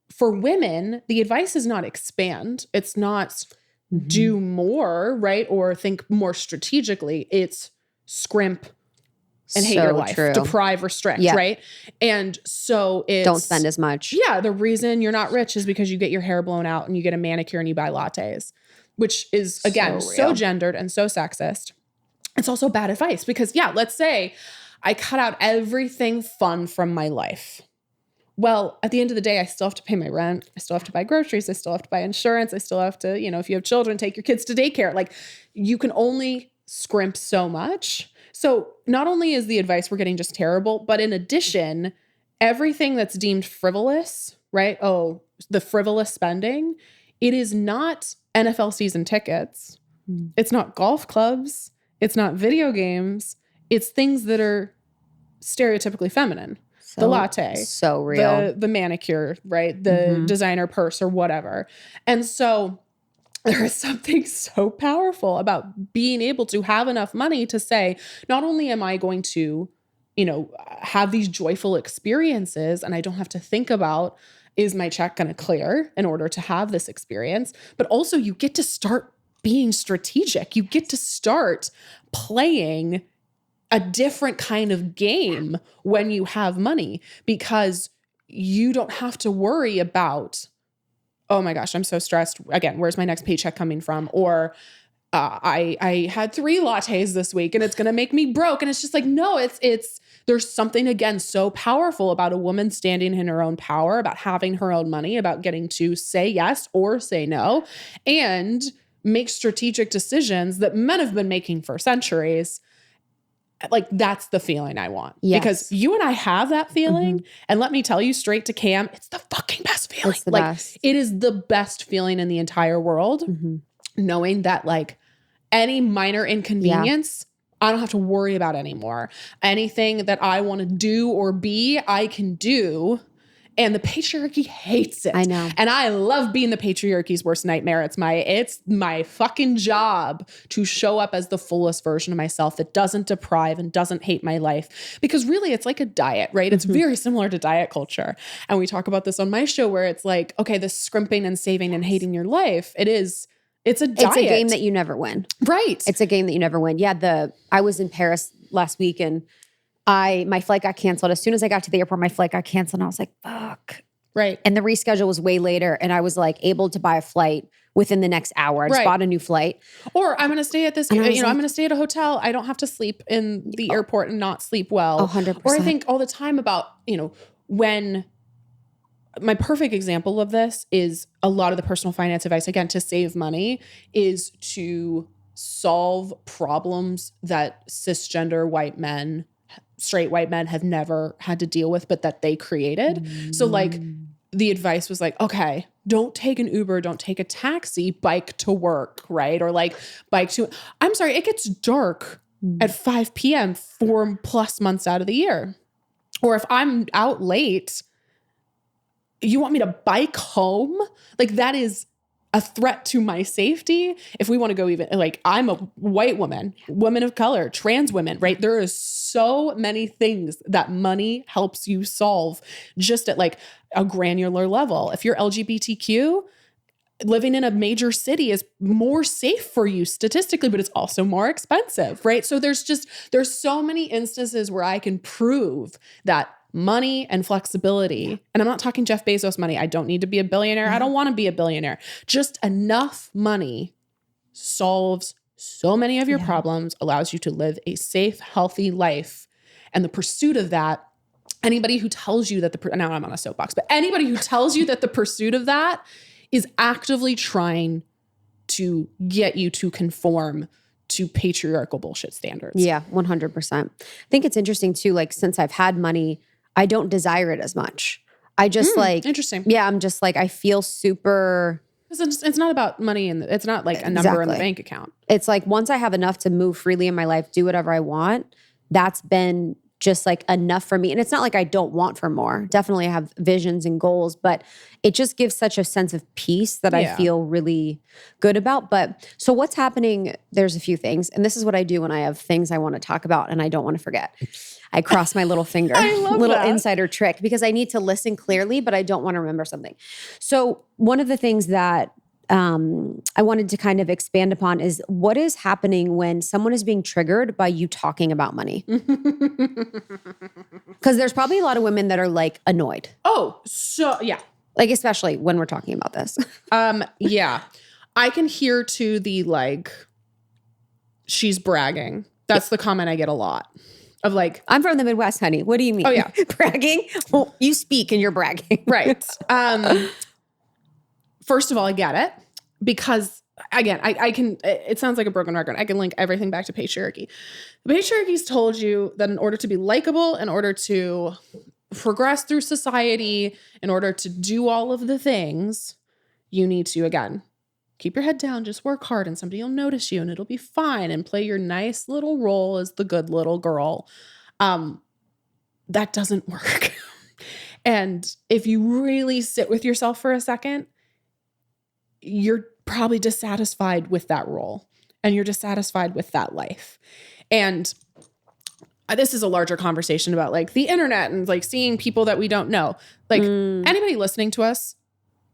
For women, the advice is not expand. It's not do more, right? Or think more strategically. It's scrimp and hate your life, deprive, restrict, right? And so it's... Don't spend as much. Yeah, the reason you're not rich is because you get your hair blown out and you get a manicure and you buy lattes, which is, again, so gendered and so sexist. It's also bad advice because, let's say I cut out everything fun from my life. Well, at the end of the day, I still have to pay my rent. I still have to buy groceries. I still have to buy insurance. I still have to, if you have children, take your kids to daycare. Like you can only scrimp so much. So not only is the advice we're getting just terrible, but in addition, everything that's deemed frivolous, right? Oh, the frivolous spending, it is not NFL season tickets. It's not golf clubs. It's not video games. It's things that are stereotypically feminine. The latte. So real. The manicure, right? The designer purse or whatever. And so there is something so powerful about being able to have enough money to say, not only am I going to, have these joyful experiences and I don't have to think about, is my check going to clear in order to have this experience? But also you get to start being strategic. You get to start playing a different kind of game when you have money because you don't have to worry about, oh my gosh, I'm so stressed. Again, where's my next paycheck coming from? Or I had 3 lattes this week and it's going to make me broke. And it's just like, no, there's something, again, so powerful about a woman standing in her own power, about having her own money, about getting to say yes or say no, and make strategic decisions that men have been making for centuries. Like, that's the feeling I want. Yes. Because you and I have that feeling. And let me tell you straight to Cam, it's the fucking best feeling. It's the like, best. It is the best feeling in the entire world. Knowing that, like, any minor inconvenience, I don't have to worry about anymore. Anything that I want to do or be, I can do. And the patriarchy hates it. I know. And I love being the patriarchy's worst nightmare. It's my fucking job to show up as the fullest version of myself that doesn't deprive and doesn't hate my life. Because really, it's like a diet, right? It's very similar to diet culture. And we talk about this on my show where it's like, okay, this scrimping and saving and hating your life. It's a diet. It's a game that you never win. Right. It's a game that you never win. Yeah, I was in Paris last week and my flight got canceled. As soon as I got to the airport, my flight got canceled and I was like, fuck. Right. And the reschedule was way later and I was like able to buy a flight within the next hour. I just bought a new flight. Or I'm going to stay at this, I'm going to stay at a hotel. I don't have to sleep in the airport and not sleep well. 100%. Or I think all the time about, when my perfect example of this is a lot of the personal finance advice, again, to save money, is to solve problems that cisgender white men, straight white men have never had to deal with, but that they created. So like the advice was like, okay, don't take an Uber, don't take a taxi, bike to work, right? Or like I'm sorry, it gets dark at 5 p.m. 4+ months out of the year. Or if I'm out late, you want me to bike home? Like, that is a threat to my safety. If we want to go even, like, I'm a white woman of color, trans women, right? There is so many things that money helps you solve just at like a granular level. If you're LGBTQ, living in a major city is more safe for you statistically, but it's also more expensive, right? So there's so many instances where I can prove that money and flexibility, and I'm not talking Jeff Bezos money. I don't need to be a billionaire. I don't want to be a billionaire. Just enough money solves so many of your problems, allows you to live a safe, healthy life. And the pursuit of that, anybody who tells you that now I'm on a soapbox, but anybody who tells you that the pursuit of that is actively trying to get you to conform to patriarchal bullshit standards. Yeah, 100%. I think it's interesting too, like, since I've had money, I don't desire it as much. I just interesting. Yeah, I'm just like, I feel super. It's not about money and it's not like a number in the bank account. It's like, once I have enough to move freely in my life, do whatever I want, that's been just like enough for me. And it's not like I don't want for more. Definitely I have visions and goals, but it just gives such a sense of peace that I feel really good about. But so what's happening, there's a few things. And this is what I do when I have things I want to talk about and I don't want to forget. I cross my little finger, little insider trick, because I need to listen clearly, but I don't want to remember something. So one of the things that I wanted to kind of expand upon is what is happening when someone is being triggered by you talking about money. Because there's probably a lot of women that are like annoyed. Oh, so yeah. Like, especially when we're talking about this. Yeah. I can hear to the like, she's bragging. That's the comment I get a lot. Of like, I'm from the Midwest, honey. What do you mean? Oh yeah. Bragging? Well, you speak and you're bragging. Right. First of all, I get it because again, I can, it sounds like a broken record. I can link everything back to patriarchy. The patriarchy's told you that in order to be likable, in order to progress through society, in order to do all of the things, you need to, again, keep your head down, just work hard and somebody will notice you and it'll be fine, and play your nice little role as the good little girl. That doesn't work. And if you really sit with yourself for a second, you're probably dissatisfied with that role and you're dissatisfied with that life. And this is a larger conversation about like the internet and like seeing people that we don't know. Like anybody listening to us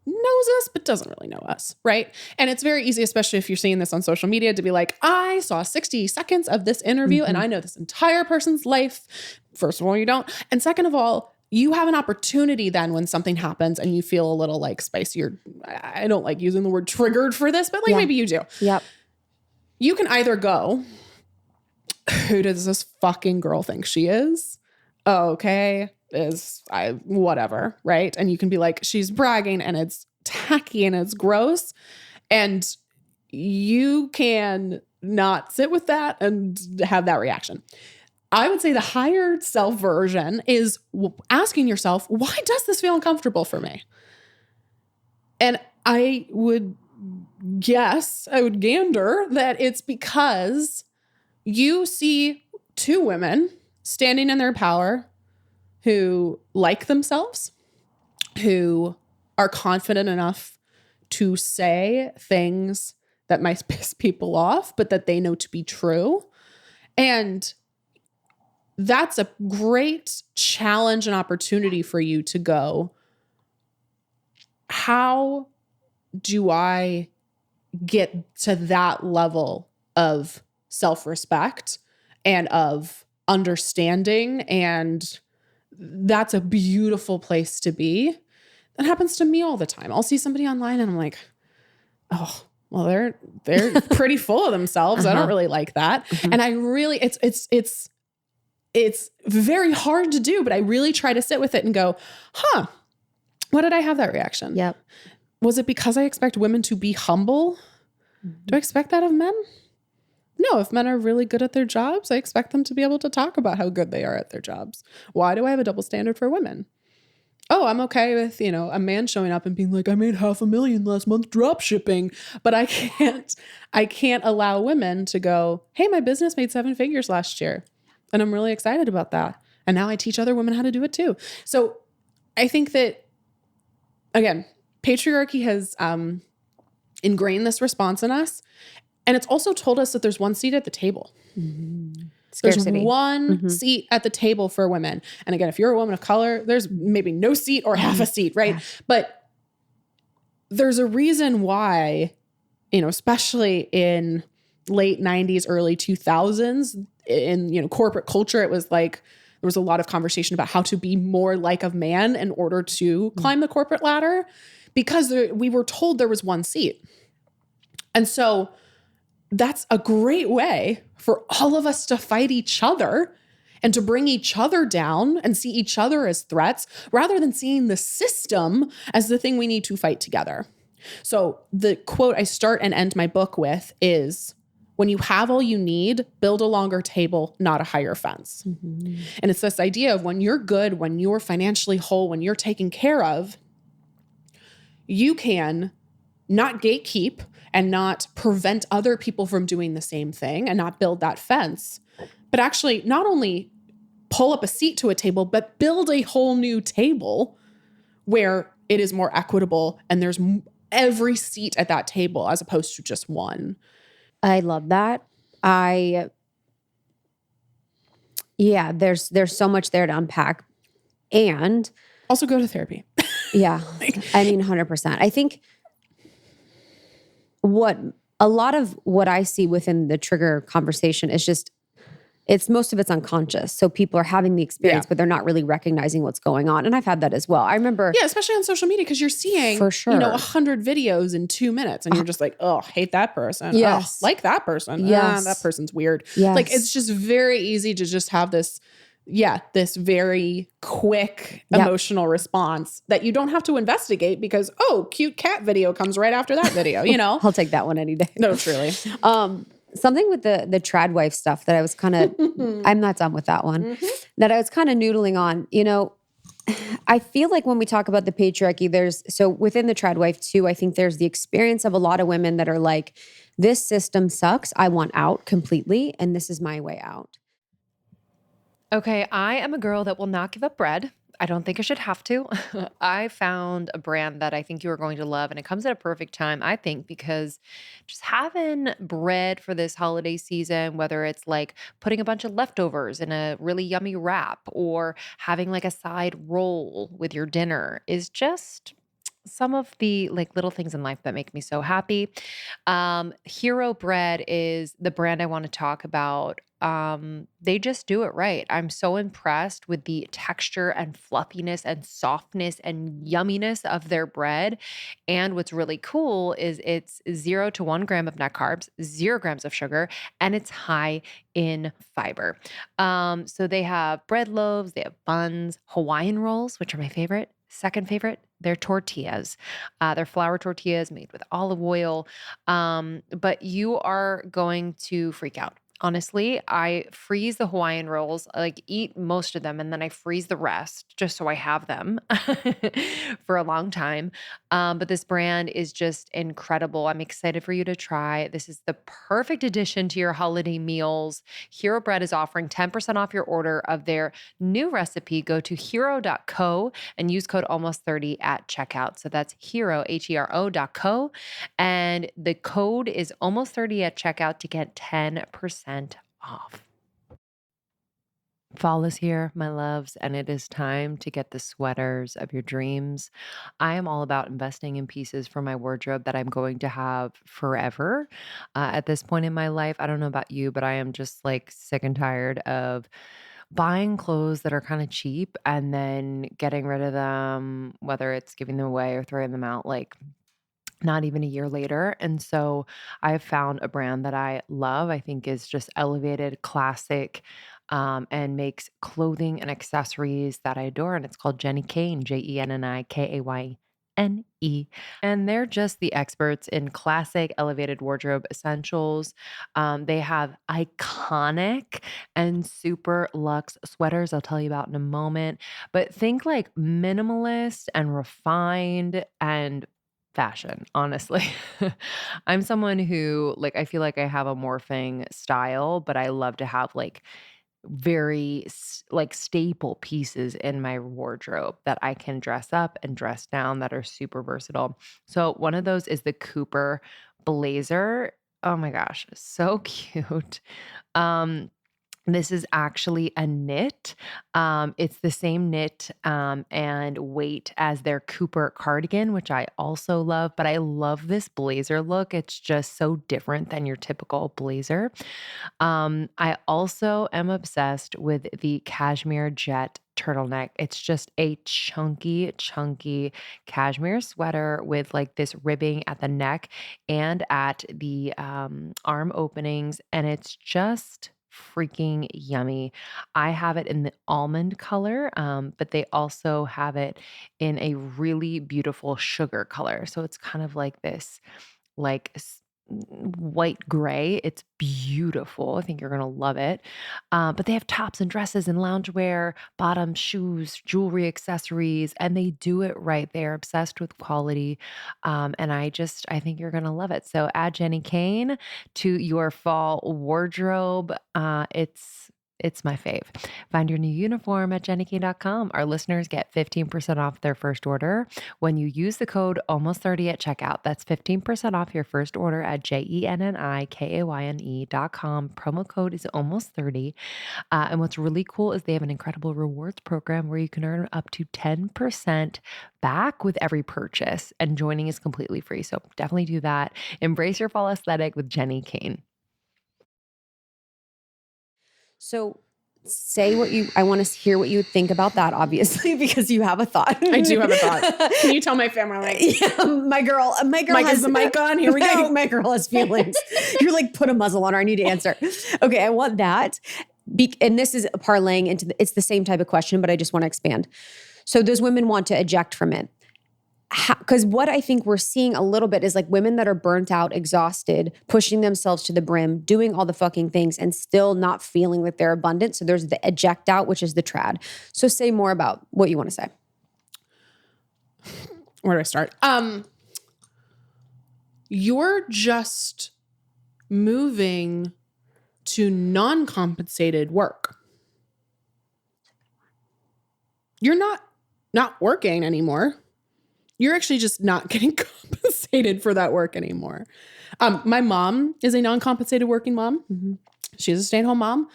knows us, but doesn't really know us, right? And it's very easy, especially if you're seeing this on social media, to be like, I saw 60 seconds of this interview and I know this entire person's life. First of all, you don't. And second of all, you have an opportunity then when something happens and you feel a little like spicy, or I don't like using the word triggered for this, but like maybe you do. Yep. you can either go, who does this fucking girl think she is? Oh, okay. Whatever. Right. And you can be like, she's bragging and it's tacky and it's gross. And you can not sit with that and have that reaction. I would say the higher self version is asking yourself, why does this feel uncomfortable for me? And I would gander that it's because you see two women standing in their power who like themselves, who are confident enough to say things that might piss people off, but that they know to be true. And that's a great challenge and opportunity for you to go, how do I get to that level of self-respect and of understanding? And that's a beautiful place to be. That happens to me all the time. I'll see somebody online and I'm like, oh, well, they're pretty full of themselves. I don't really like that. And I really, it's very hard to do, but I really try to sit with it and go, why did I have that reaction? Yep. Was it because I expect women to be humble? Do I expect that of men? No, if men are really good at their jobs, I expect them to be able to talk about how good they are at their jobs. Why do I have a double standard for women? Oh, I'm okay with, a man showing up and being like, I made $500,000 last month drop shipping, but I can't allow women to go, hey, my business made 7 figures last year. And I'm really excited about that. And now I teach other women how to do it too. So I think that, again, patriarchy has ingrained this response in us. And it's also told us that there's one seat at the table. Mm-hmm. There's one seat at the table for women. And again, if you're a woman of color, there's maybe no seat or half a seat, right? Yeah. But there's a reason why, especially in late 90s, early 2000s, in corporate culture, it was like there was a lot of conversation about how to be more like a man in order to climb the corporate ladder, because we were told there was one seat. And so that's a great way for all of us to fight each other and to bring each other down and see each other as threats, rather than seeing the system as the thing we need to fight together. So the quote I start and end my book with is, when you have all you need, build a longer table, not a higher fence. Mm-hmm. And it's this idea of when you're good, when you're financially whole, when you're taken care of, you can not gatekeep and not prevent other people from doing the same thing and not build that fence, but actually not only pull up a seat to a table, but build a whole new table where it is more equitable and there's every seat at that table as opposed to just one. I love that. There's so much there to unpack, and also go to therapy. Yeah. 100%. I think a lot of what I see within the trigger conversation is just, most of it's unconscious. So people are having the experience, but they're not really recognizing what's going on. And I've had that as well. I remember. Yeah, especially on social media, because you're seeing, for sure, 100 videos in 2 minutes and you're just like, oh, hate that person. Yes. Oh, like that person. Yes. That person's weird. Yes. Like, it's just very easy to just have this very quick emotional response that you don't have to investigate because, oh, cute cat video comes right after that video, I'll take that one any day. No, truly. Something with the trad wife stuff that I was kind of, I'm not done with that one, that I was kind of noodling on. I feel like when we talk about the patriarchy, so within the trad wife too, I think there's the experience of a lot of women that are like, this system sucks. I want out completely. And this is my way out. Okay, I am a girl that will not give up bread. I don't think I should have to. I found a brand that I think you are going to love, and it comes at a perfect time, I think, because just having bread for this holiday season, whether it's like putting a bunch of leftovers in a really yummy wrap or having like a side roll with your dinner, is just some of the like little things in life that make me so happy. Hero Bread is the brand I want to talk about. they just do it right. I'm so impressed with the texture and fluffiness and softness and yumminess of their bread. And what's really cool is it's 0 to 1 gram of net carbs, 0 grams of sugar, and it's high in fiber. So they have bread loaves, they have buns, Hawaiian rolls, which are my favorite. Second favorite, they're tortillas. They're flour tortillas made with olive oil. But you are going to freak out. Honestly, I freeze the Hawaiian rolls, like eat most of them, and then I freeze the rest just so I have them for a long time. But this brand is just incredible. I'm excited for you to try. This is the perfect addition to your holiday meals. Hero Bread is offering 10% off your order of their new recipe. Go to hero.co and use code almost30 at checkout. So that's hero, HERO.co. And the code is almost 30 at checkout to get 10% off. Fall is here, my loves, and it is time to get the sweaters of your dreams. I am all about investing in pieces for my wardrobe that I'm going to have forever. At this point in my life, I don't know about you, but I am just like sick and tired of buying clothes that are kind of cheap and then getting rid of them, whether it's giving them away or throwing them out like not even a year later. And so I have found a brand that I love, I think is just elevated, classic, and makes clothing and accessories that I adore. And it's called Jenni Kayne, JENNIKAYNE. And they're just the experts in classic elevated wardrobe essentials. They have iconic and super luxe sweaters I'll tell you about in a moment. But think like minimalist and refined and fashion, honestly. I'm someone who like I feel like I have a morphing style, but I love to have like very like staple pieces in my wardrobe that I can dress up and dress down that are super versatile. So one of those is the Cooper blazer. Oh my gosh, so cute. This is actually a knit. It's the same knit and weight as their Cooper cardigan, which I also love, but I love this blazer look. It's just so different than your typical blazer. I also am obsessed with the cashmere jet turtleneck. It's just a chunky cashmere sweater with like this ribbing at the neck and at the arm openings. And it's just freaking yummy. I have it in the almond color, but they also have it in a really beautiful sugar color. So it's kind of like this, like white gray. It's beautiful. I think you're going to love it. But they have tops and dresses and loungewear, bottoms, shoes, jewelry, accessories, and they do it right. They're obsessed with quality. And I think you're going to love it. So add Jenni Kayne to your fall wardrobe. It's my fave. Find your new uniform at jennikayne.com. Our listeners get 15% off their first order when you use the code almost30 at checkout. That's 15% off your first order at JENNIKAYNE.com. Promo code is almost30. And what's really cool is they have an incredible rewards program where you can earn up to 10% back with every purchase, and joining is completely free. So definitely do that. Embrace your fall aesthetic with Jenni Kayne. So I want to hear what you think about that, obviously, because you have a thought. I do have a thought. Can you tell my family? Yeah, my girl has the mic on. Here we go. My girl has feelings. You're like, put a muzzle on her. I need to answer. Okay, I want that. And this is parlaying into it's the same type of question, but I just want to expand. So those women want to eject from it. Because what I think we're seeing a little bit is like women that are burnt out, exhausted, pushing themselves to the brim, doing all the fucking things and still not feeling that they're abundant. So there's the eject out, which is the trad. So say more about what you want to say. Where do I start? You're just moving to non-compensated work. You're not working anymore. You're actually just not getting compensated for that work anymore. My mom is a non-compensated working mom. Mm-hmm. She's a stay-at-home mom.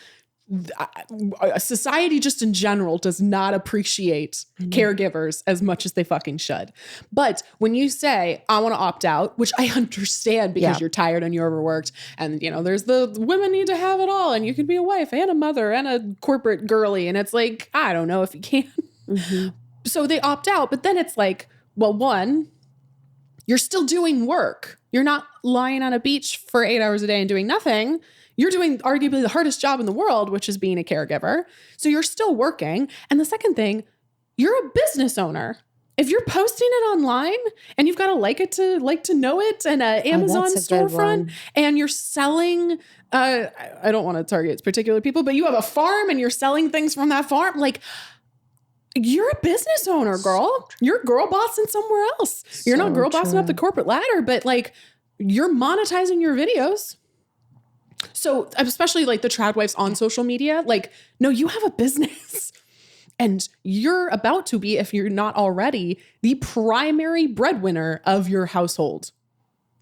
society just in general does not appreciate caregivers as much as they fucking should. But when you say, I want to opt out, which I understand because you're tired and you're overworked, and there's the women need to have it all, and you can be a wife and a mother and a corporate girly. And it's like, I don't know if you can. So they opt out, but then it's like, well, one, you're still doing work. You're not lying on a beach for 8 hours a day and doing nothing. You're doing arguably the hardest job in the world, which is being a caregiver. So you're still working. And the second thing, you're a business owner. If you're posting it online and you've got to like to know it, and an Amazon storefront, and you're selling, I don't want to target particular people, but you have a farm and you're selling things from that farm, like, you're a business owner, girl. You're girl bossing somewhere else. You're not girl bossing up the corporate ladder, but like, you're monetizing your videos. So especially like the trad wives on social media, like, no, you have a business and you're about to be, if you're not already, the primary breadwinner of your household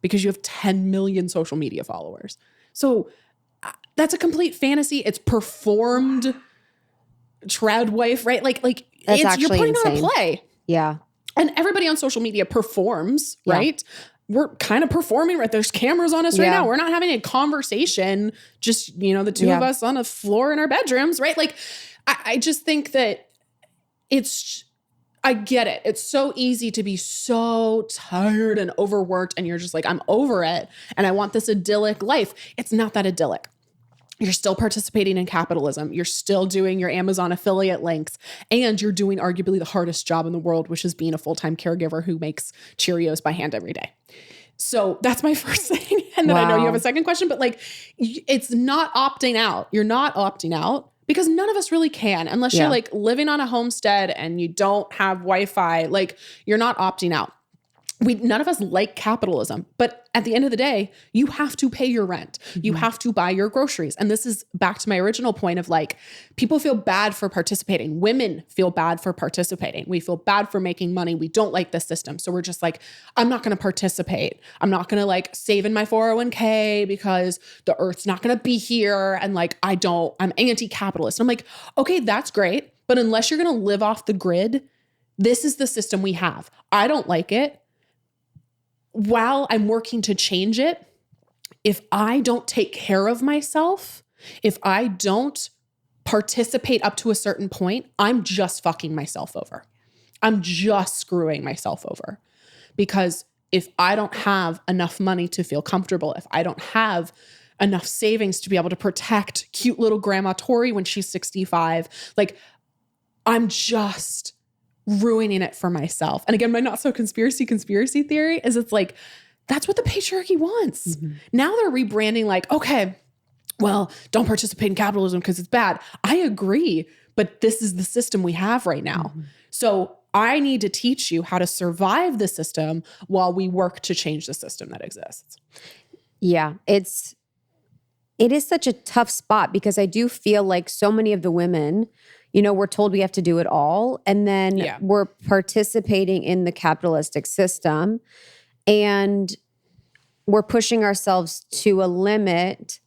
because you have 10 million social media followers. So that's a complete fantasy. It's performed trad wife, right? Like you're putting on a play. Yeah. And everybody on social media performs, right? We're kind of performing, right? There's cameras on us right now. We're not having a conversation, just, the two of us on a floor in our bedrooms, right? Like, I just think that I get it. It's so easy to be so tired and overworked, and you're just like, I'm over it, and I want this idyllic life. It's not that idyllic. You're still participating in capitalism. You're still doing your Amazon affiliate links, and you're doing arguably the hardest job in the world, which is being a full-time caregiver who makes Cheerios by hand every day. So that's my first thing. And then I know you have a second question, but like, it's not opting out. You're not opting out because none of us really can, unless you're like living on a homestead and you don't have Wi-Fi, like you're not opting out. None of us like capitalism, but at the end of the day, you have to pay your rent. You have to buy your groceries. And this is back to my original point of like, people feel bad for participating. Women feel bad for participating. We feel bad for making money. We don't like this system. So we're just like, I'm not going to participate. I'm not going to like save in my 401k because the earth's not going to be here. And like, I'm anti-capitalist. I'm like, okay, that's great. But unless you're going to live off the grid, this is the system we have. I don't like it. While I'm working to change it, if I don't take care of myself, if I don't participate up to a certain point, I'm just fucking myself over. I'm just screwing myself over. Because if I don't have enough money to feel comfortable, if I don't have enough savings to be able to protect cute little grandma Tori when she's 65, like, I'm just ruining it for myself. And again, my not so conspiracy theory is it's like, that's what the patriarchy wants. Now they're rebranding like, okay, well, don't participate in capitalism because it's bad. I agree, but this is the system we have right now. So I need to teach you how to survive the system while we work to change the system that exists. Yeah, it is such a tough spot because I do feel like so many of the women, we're told we have to do it all. And then we're participating in the capitalistic system and we're pushing ourselves to a limit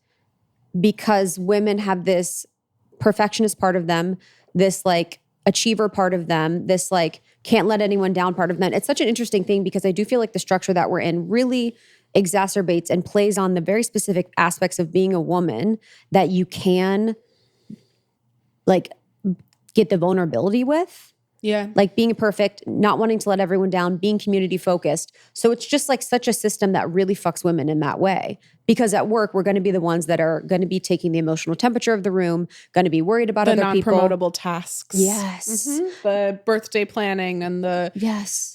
because women have this perfectionist part of them, this like achiever part of them, this like can't let anyone down part of them. It's such an interesting thing because I do feel like the structure that we're in really exacerbates and plays on the very specific aspects of being a woman that you can like get the vulnerability with. Yeah. Like being perfect, not wanting to let everyone down, being community focused. So it's just like such a system that really fucks women in that way. Because at work, we're going to be the ones that are going to be taking the emotional temperature of the room, going to be worried about other people. The non-promotable tasks. Yes. The birthday planning and the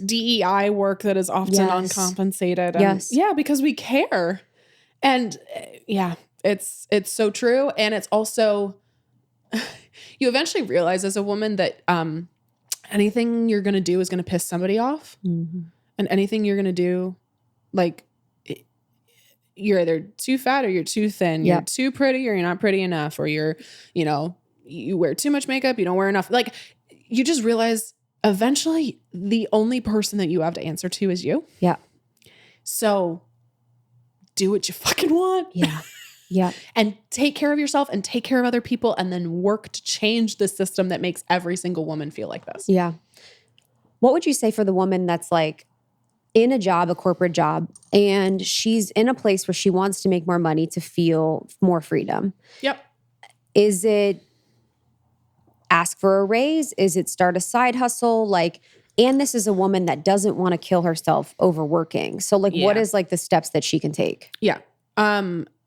DEI work that is often uncompensated. And yeah, because we care. And it's so true. And it's also, you eventually realize as a woman that anything you're going to do is going to piss somebody off. And anything you're going to do, like, you're either too fat or you're too thin. You're too pretty or you're not pretty enough. Or you're, you wear too much makeup. You don't wear enough. Like, you just realize eventually the only person that you have to answer to is you. Yeah. So do what you fucking want. Yeah. and take care of yourself and take care of other people, and then work to change the system that makes every single woman feel like this. Yeah. What would you say for the woman that's like in a job, a corporate job, and she's in a place where she wants to make more money to feel more freedom? Yep. Is it ask for a raise? Is it start a side hustle? Like, and this is a woman that doesn't want to kill herself overworking. So like, what is like the steps that she can take? Yeah.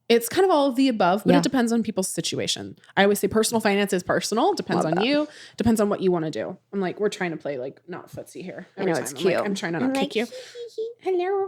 It's kind of all of the above, but it depends on people's situation. I always say personal finance is personal. Depends on you. Depends on what you want to do. I'm like, we're trying to play like not footsie here. I know it's cute. I'm trying to not kick you. Hello.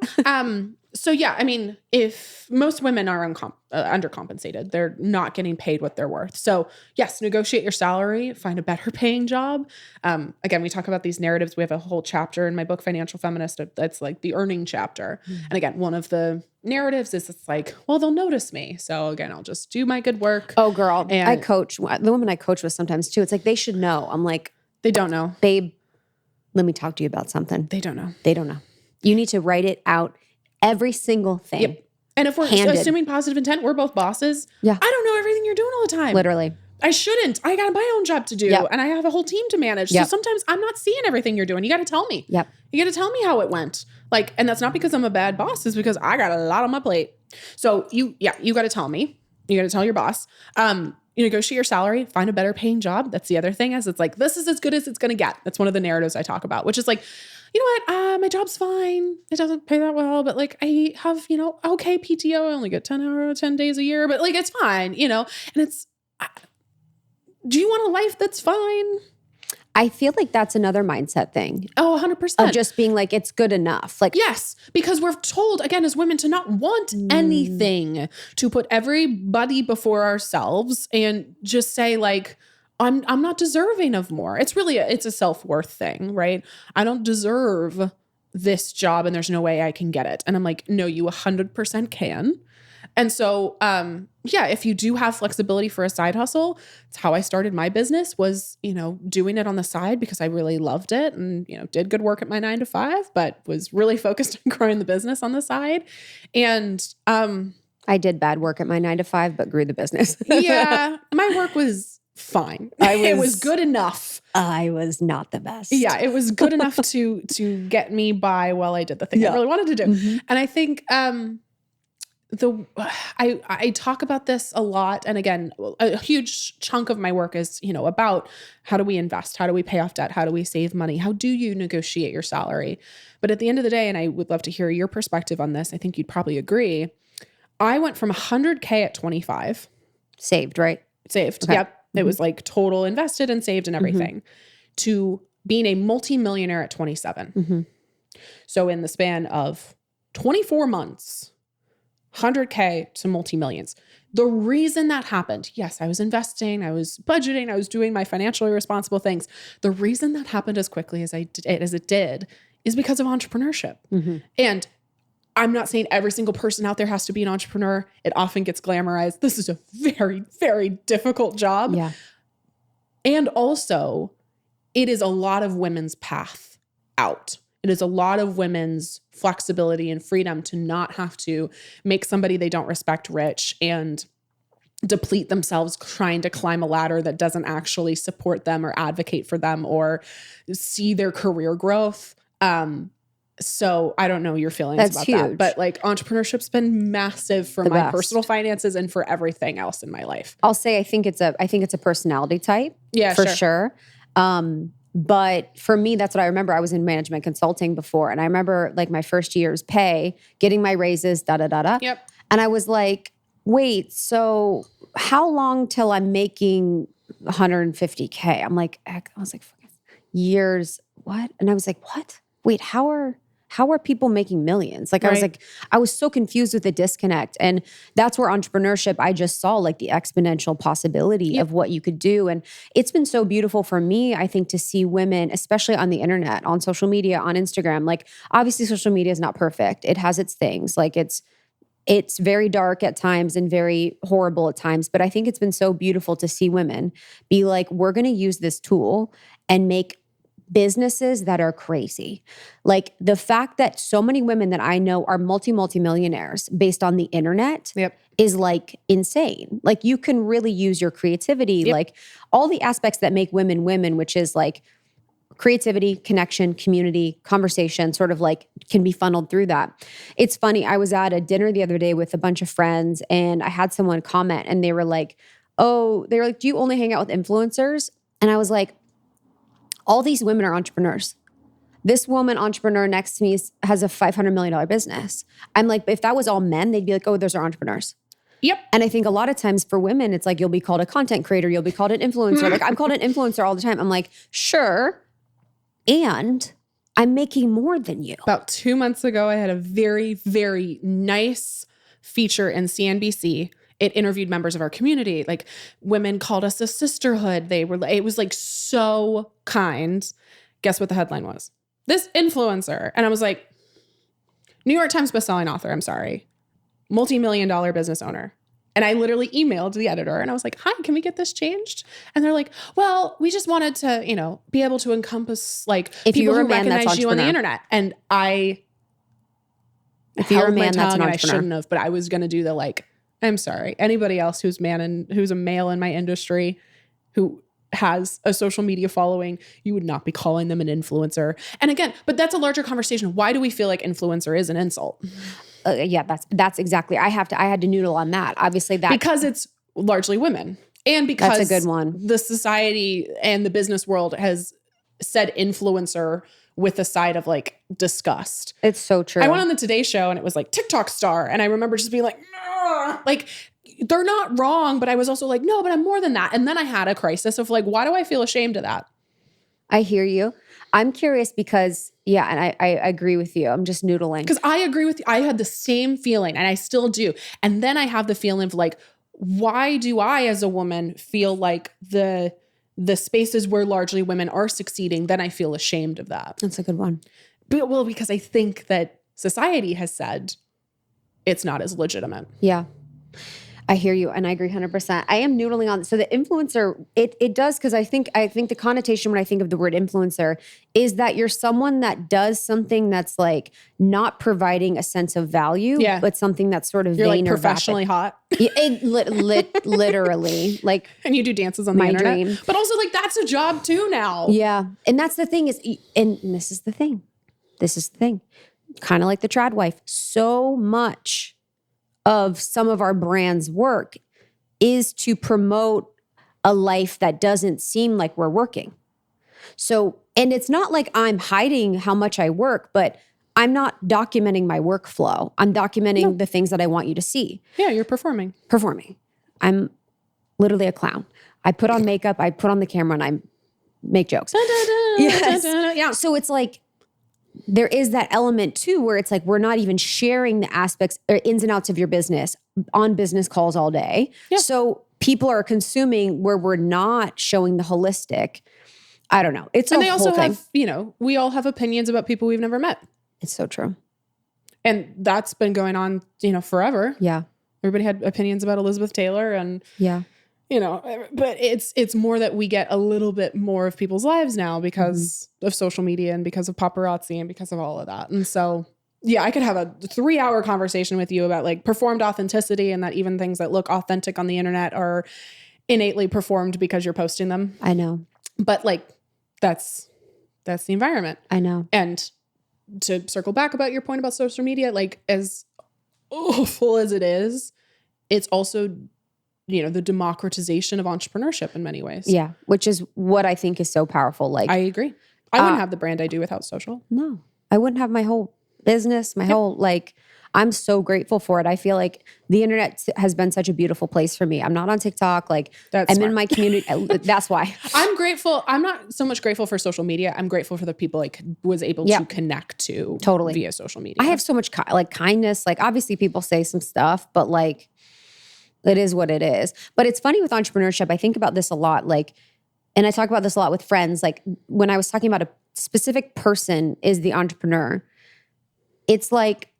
So yeah, I mean, if most women are undercompensated, they're not getting paid what they're worth. So yes, negotiate your salary, find a better paying job. Again, we talk about these narratives. We have a whole chapter in my book, Financial Feminist, that's like the earning chapter. And again, one of the narratives is it's like, well, they'll notice me. So again, I'll just do my good work. Oh girl, and I coach, the woman I coach with sometimes too. It's like, they should know. I'm like, they don't know. Babe, let me talk to you about something. They don't know. They don't know. You need to write it out. Every single thing. Yep. And if we're assuming positive intent, we're both bosses. Yeah. I don't know everything you're doing all the time. Literally. I shouldn't. I got my own job to do. And I have a whole team to manage. So sometimes I'm not seeing everything you're doing. You got to tell me. Yep. You got to tell me how it went. Like, and that's not because I'm a bad boss. It's because I got a lot on my plate. So you got to tell me. You got to tell your boss. You negotiate your salary, find a better paying job. That's the other thing, is it's like, this is as good as it's going to get. That's one of the narratives I talk about, which is like, you know what? My job's fine. It doesn't pay that well, but like I have, okay, PTO. I only get 10 days a year, but like, it's fine, and it's, do you want a life that's fine? I feel like that's another mindset thing. Oh, 100%. Of just being like, it's good enough. Like, yes, because we're told, again, as women, to not want anything, to put everybody before ourselves and just say like, I'm not deserving of more. It's really it's a self-worth thing, right? I don't deserve this job and there's no way I can get it. And I'm like, no, you 100% can. And so, if you do have flexibility for a side hustle, it's how I started my business, was, doing it on the side because I really loved it and, did good work at my 9 to 5, but was really focused on growing the business on the side. And, I did bad work at my 9 to 5, but grew the business. Yeah. My work was fine. It was good enough. I was not the best. Yeah, it was good enough to get me by while I did the thing I really wanted to do. Mm-hmm. And I think I talk about this a lot. And again, a huge chunk of my work is, about how do we invest? How do we pay off debt? How do we save money? How do you negotiate your salary? But at the end of the day, and I would love to hear your perspective on this, I think you'd probably agree, I went from 100K at 25. Saved, right? Saved. Okay. Yep. It was like total invested and saved and everything, to being a multimillionaire at 27. Mm-hmm. So in the span of 24 months, 100K to multi-millions. The reason that happened, yes, I was investing, I was budgeting, I was doing my financially responsible things. The reason that happened as quickly as it did is because of entrepreneurship. Mm-hmm. And I'm not saying every single person out there has to be an entrepreneur. It often gets glamorized. This is a very, very difficult job. Yeah. And also, it is a lot of women's path out. It is a lot of women's flexibility and freedom to not have to make somebody they don't respect rich and deplete themselves trying to climb a ladder that doesn't actually support them or advocate for them or see their career growth. So I don't know your feelings about that, but like entrepreneurship's been massive for my personal finances and for everything else in my life. I'll say I think it's a personality type. Yeah, for sure. But for me, that's what I remember. I was in management consulting before, and I remember like my first year's pay, getting my raises, Yep. And I was like, wait, so how long till I'm making 150K? I was like, years, what? And I was like, what? Wait, how are people making millions? Like, right. I was so confused with the disconnect. And that's where entrepreneurship, I just saw like the exponential possibility of what you could do. And it's been so beautiful for me, I think, to see women, especially on the internet, on social media, on Instagram. Like, obviously social media is not perfect. It has its things. Like it's very dark at times and very horrible at times. But I think it's been so beautiful to see women be like, we're going to use this tool and make businesses that are crazy. Like the fact that so many women that I know are multi-millionaires based on the internet is like insane. Like you can really use your creativity, like all the aspects that make women women, which is like creativity, connection, community, conversation, sort of like can be funneled through that. It's funny. I was at a dinner the other day with a bunch of friends and I had someone comment and they were like, do you only hang out with influencers? And I was like, all these women are entrepreneurs. This woman entrepreneur next to me has a $500 million business. I'm like, if that was all men, they'd be like, oh, those are entrepreneurs. Yep. And I think a lot of times for women, it's like, you'll be called a content creator. You'll be called an influencer. Like I'm called an influencer all the time. I'm like, sure. And I'm making more than you. About 2 months ago, I had a very, very nice feature in CNBC. It interviewed members of our community. Like women called us a sisterhood. It was like so kind. Guess what the headline was? This influencer. And I was like, New York Times bestselling author. I'm sorry. Multi-million-dollar business owner. And I literally emailed the editor and I was like, hi, can we get this changed? And they're like, well, we just wanted to, be able to encompass like if people who recognize you on the internet. And if you're a man, that's an and I entrepreneur. shouldn't have, but I was going to do the like, I'm sorry. Anybody else who's a male in my industry who has a social media following, you would not be calling them an influencer. And again, but that's a larger conversation. Why do we feel like influencer is an insult? Yeah, that's exactly. I had to noodle on that. Obviously because it's largely women. And because that's a good one. The society and the business world has said influencer with a side of like disgust. It's so true. I went on the Today Show and it was like TikTok star. And I remember just being like, nah. Like they're not wrong, but I was also like, no, but I'm more than that. And then I had a crisis of like, why do I feel ashamed of that? I hear you. I'm curious because, and I agree with you. I'm just noodling. Because I agree with you. I had the same feeling and I still do. And then I have the feeling of like, why do I as a woman feel like the spaces where largely women are succeeding, then I feel ashamed of that. That's a good one. Because I think that society has said it's not as legitimate. Yeah. I hear you. And I agree 100%. I am noodling on. So the influencer, it does. Cause I think the connotation when I think of the word influencer is that you're someone that does something that's like not providing a sense of value, but something that's sort of you're vain like or professionally hot. Yeah, literally like, and you do dances on the internet, dream. But also like, that's a job too now. Yeah. And that's the thing and this is the thing, kind of like the trad wife. So much of some of our brand's work is to promote a life that doesn't seem like we're working. So, and it's not like I'm hiding how much I work, but I'm not documenting my workflow. I'm documenting the things that I want you to see. Yeah, you're performing. I'm literally a clown. I put on makeup, I put on the camera, and I make jokes. Yes. Yeah. So it's like, there is that element too, where it's like, we're not even sharing the aspects or ins and outs of your business on business calls all day. Yeah. So people are consuming where we're not showing the holistic. I don't know. It's and they also have, we all have opinions about people we've never met. It's so true. And that's been going on, forever. Yeah. Everybody had opinions about Elizabeth Taylor and but it's more that we get a little bit more of people's lives now because of social media and because of paparazzi and because of all of that. And so, I could have a 3-hour conversation with you about like performed authenticity and that even things that look authentic on the internet are innately performed because you're posting them. I know. But like, that's the environment. I know. And to circle back about your point about social media, like as awful as it is, it's also the democratization of entrepreneurship in many ways. Yeah. Which is what I think is so powerful. Like, I agree. I wouldn't have the brand I do without social. No, I wouldn't have my whole business, whole, like, I'm so grateful for it. I feel like the internet has been such a beautiful place for me. I'm not on TikTok. Like I'm in my community. That's why I'm grateful. I'm not so much grateful for social media. I'm grateful for the people I was able to connect to via social media. I have so much kindness. Like obviously people say some stuff, but like, it is what it is. But it's funny with entrepreneurship. I think about this a lot. Like, and I talk about this a lot with friends. Like when I was talking about a specific person is the entrepreneur, it's like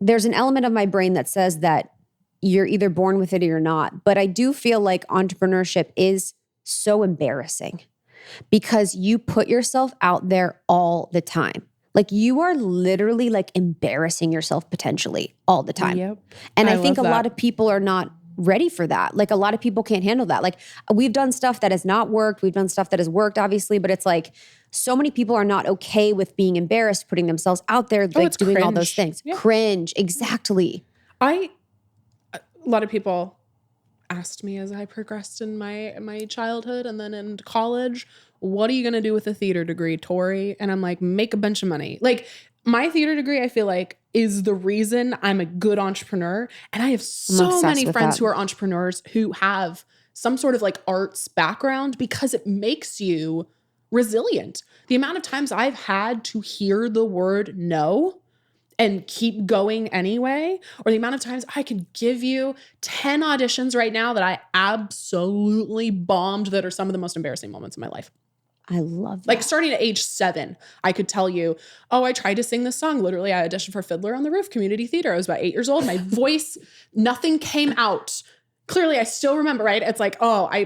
there's an element of my brain that says that you're either born with it or you're not. But I do feel like entrepreneurship is so embarrassing. because you put yourself out there all the time. Like you are literally like embarrassing yourself potentially all the time. Yep. And I think a lot of people are not ready for that. Like a lot of people can't handle that. Like we've done stuff that has not worked. We've done stuff that has worked, obviously, but it's like so many people are not okay with being embarrassed, putting themselves out there, like doing all those things. Yeah. Cringe. Exactly. A lot of people asked me as I progressed in my childhood and then in college, what are you going to do with a theater degree, Tori? And I'm like, make a bunch of money. Like my theater degree, I feel like is the reason I'm a good entrepreneur. And I have so many friends who are entrepreneurs who have some sort of like arts background because it makes you resilient. The amount of times I've had to hear the word no and keep going anyway, or the amount of times I could give you 10 auditions right now that I absolutely bombed that are some of the most embarrassing moments in my life. I love that. Like starting at age 7, I could tell you, I tried to sing this song. Literally, I auditioned for Fiddler on the Roof Community Theater. I was about 8 years old. My voice, nothing came out. Clearly, I still remember, right? It's like, my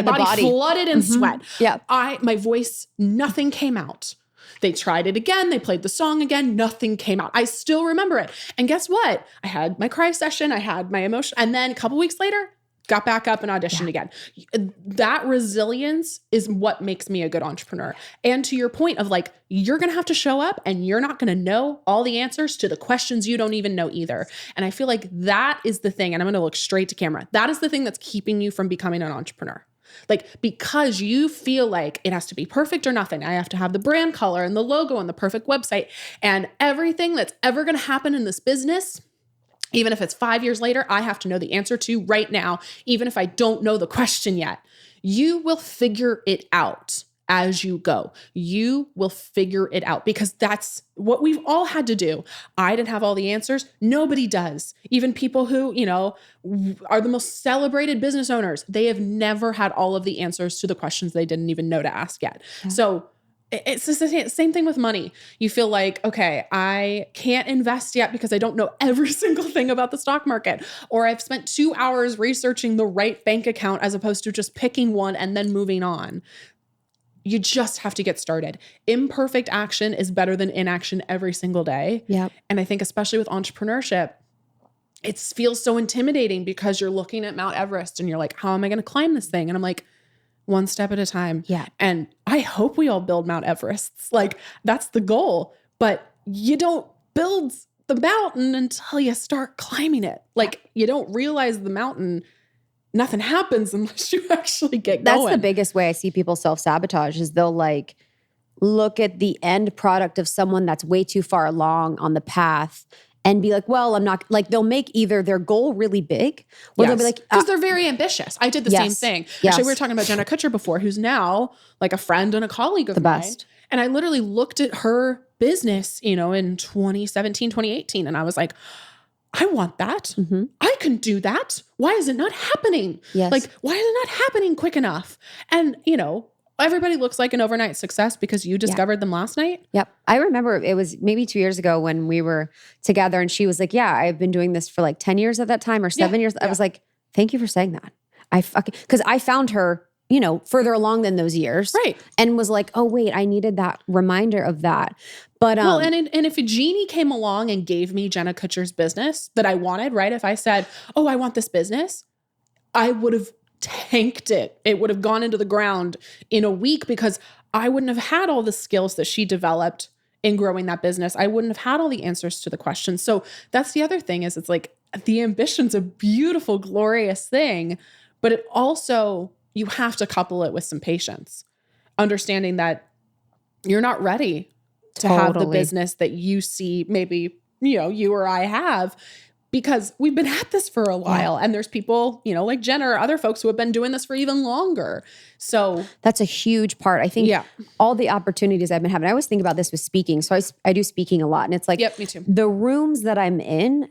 body flooded in sweat. Yeah. My voice, nothing came out. They tried it again. They played the song again. Nothing came out. I still remember it. And guess what? I had my cry session. I had my emotion. And then a couple weeks later, got back up and auditioned again. That resilience is what makes me a good entrepreneur. And to your point of like, you're going to have to show up and you're not going to know all the answers to the questions you don't even know either. And I feel like that is the thing. And I'm going to look straight to camera. That is the thing that's keeping you from becoming an entrepreneur. Like, because you feel like it has to be perfect or nothing. I have to have the brand color and the logo and the perfect website and everything that's ever going to happen in this business. Even if it's 5 years later, I have to know the answer to right now, even if I don't know the question yet. You will figure it out as you go. You will figure it out because that's what we've all had to do. I didn't have all the answers. Nobody does. Even people who, are the most celebrated business owners, they have never had all of the answers to the questions they didn't even know to ask yet. Yeah. So it's the same thing with money. You feel like, okay, I can't invest yet because I don't know every single thing about the stock market, or I've spent 2 hours researching the right bank account as opposed to just picking one and then moving on. You just have to get started. Imperfect action is better than inaction every single day. Yep. And I think especially with entrepreneurship, it feels so intimidating because you're looking at Mount Everest and you're like, how am I going to climb this thing? And I'm like, one step at a time. Yeah. And I hope we all build Mount Everests. Like that's the goal, but you don't build the mountain until you start climbing it. Like you don't realize the mountain, nothing happens unless you actually get going. That's the biggest way I see people self-sabotage is they'll like look at the end product of someone that's way too far along on the path and be like, well, I'm not, like they'll make either their goal really big or they'll be like, because they're very ambitious. I did the same thing. Actually, we were talking about Jenna Kutcher before, who's now like a friend and a colleague of mine. Best. And I literally looked at her business, in 2017, 2018. And I was like, I want that. Mm-hmm. I can do that. Why is it not happening? Yes. Like, why is it not happening quick enough? And, everybody looks like an overnight success because you discovered them last night. Yep. I remember it was maybe 2 years ago when we were together and she was like, yeah, I've been doing this for like 10 years at that time or 7 years. I was like, thank you for saying that. Because I found her, further along than those years. Right. And was like, oh, wait, I needed that reminder of that. But well, and if a genie came along and gave me Jenna Kutcher's business that I wanted, right? If I said, oh, I want this business, I would have tanked it. It would have gone into the ground in a week because I wouldn't have had all the skills that she developed in growing that business. I wouldn't have had all the answers to the questions. So that's the other thing is it's like the ambition's a beautiful, glorious thing, but it also, you have to couple it with some patience, understanding that you're not ready to have the business that you see maybe, you or I have, because we've been at this for a while and there's people, like Jenna or other folks who have been doing this for even longer. So that's a huge part. I think all the opportunities I've been having, I always think about this with speaking. So I do speaking a lot and it's like, yep, me too. The rooms that I'm in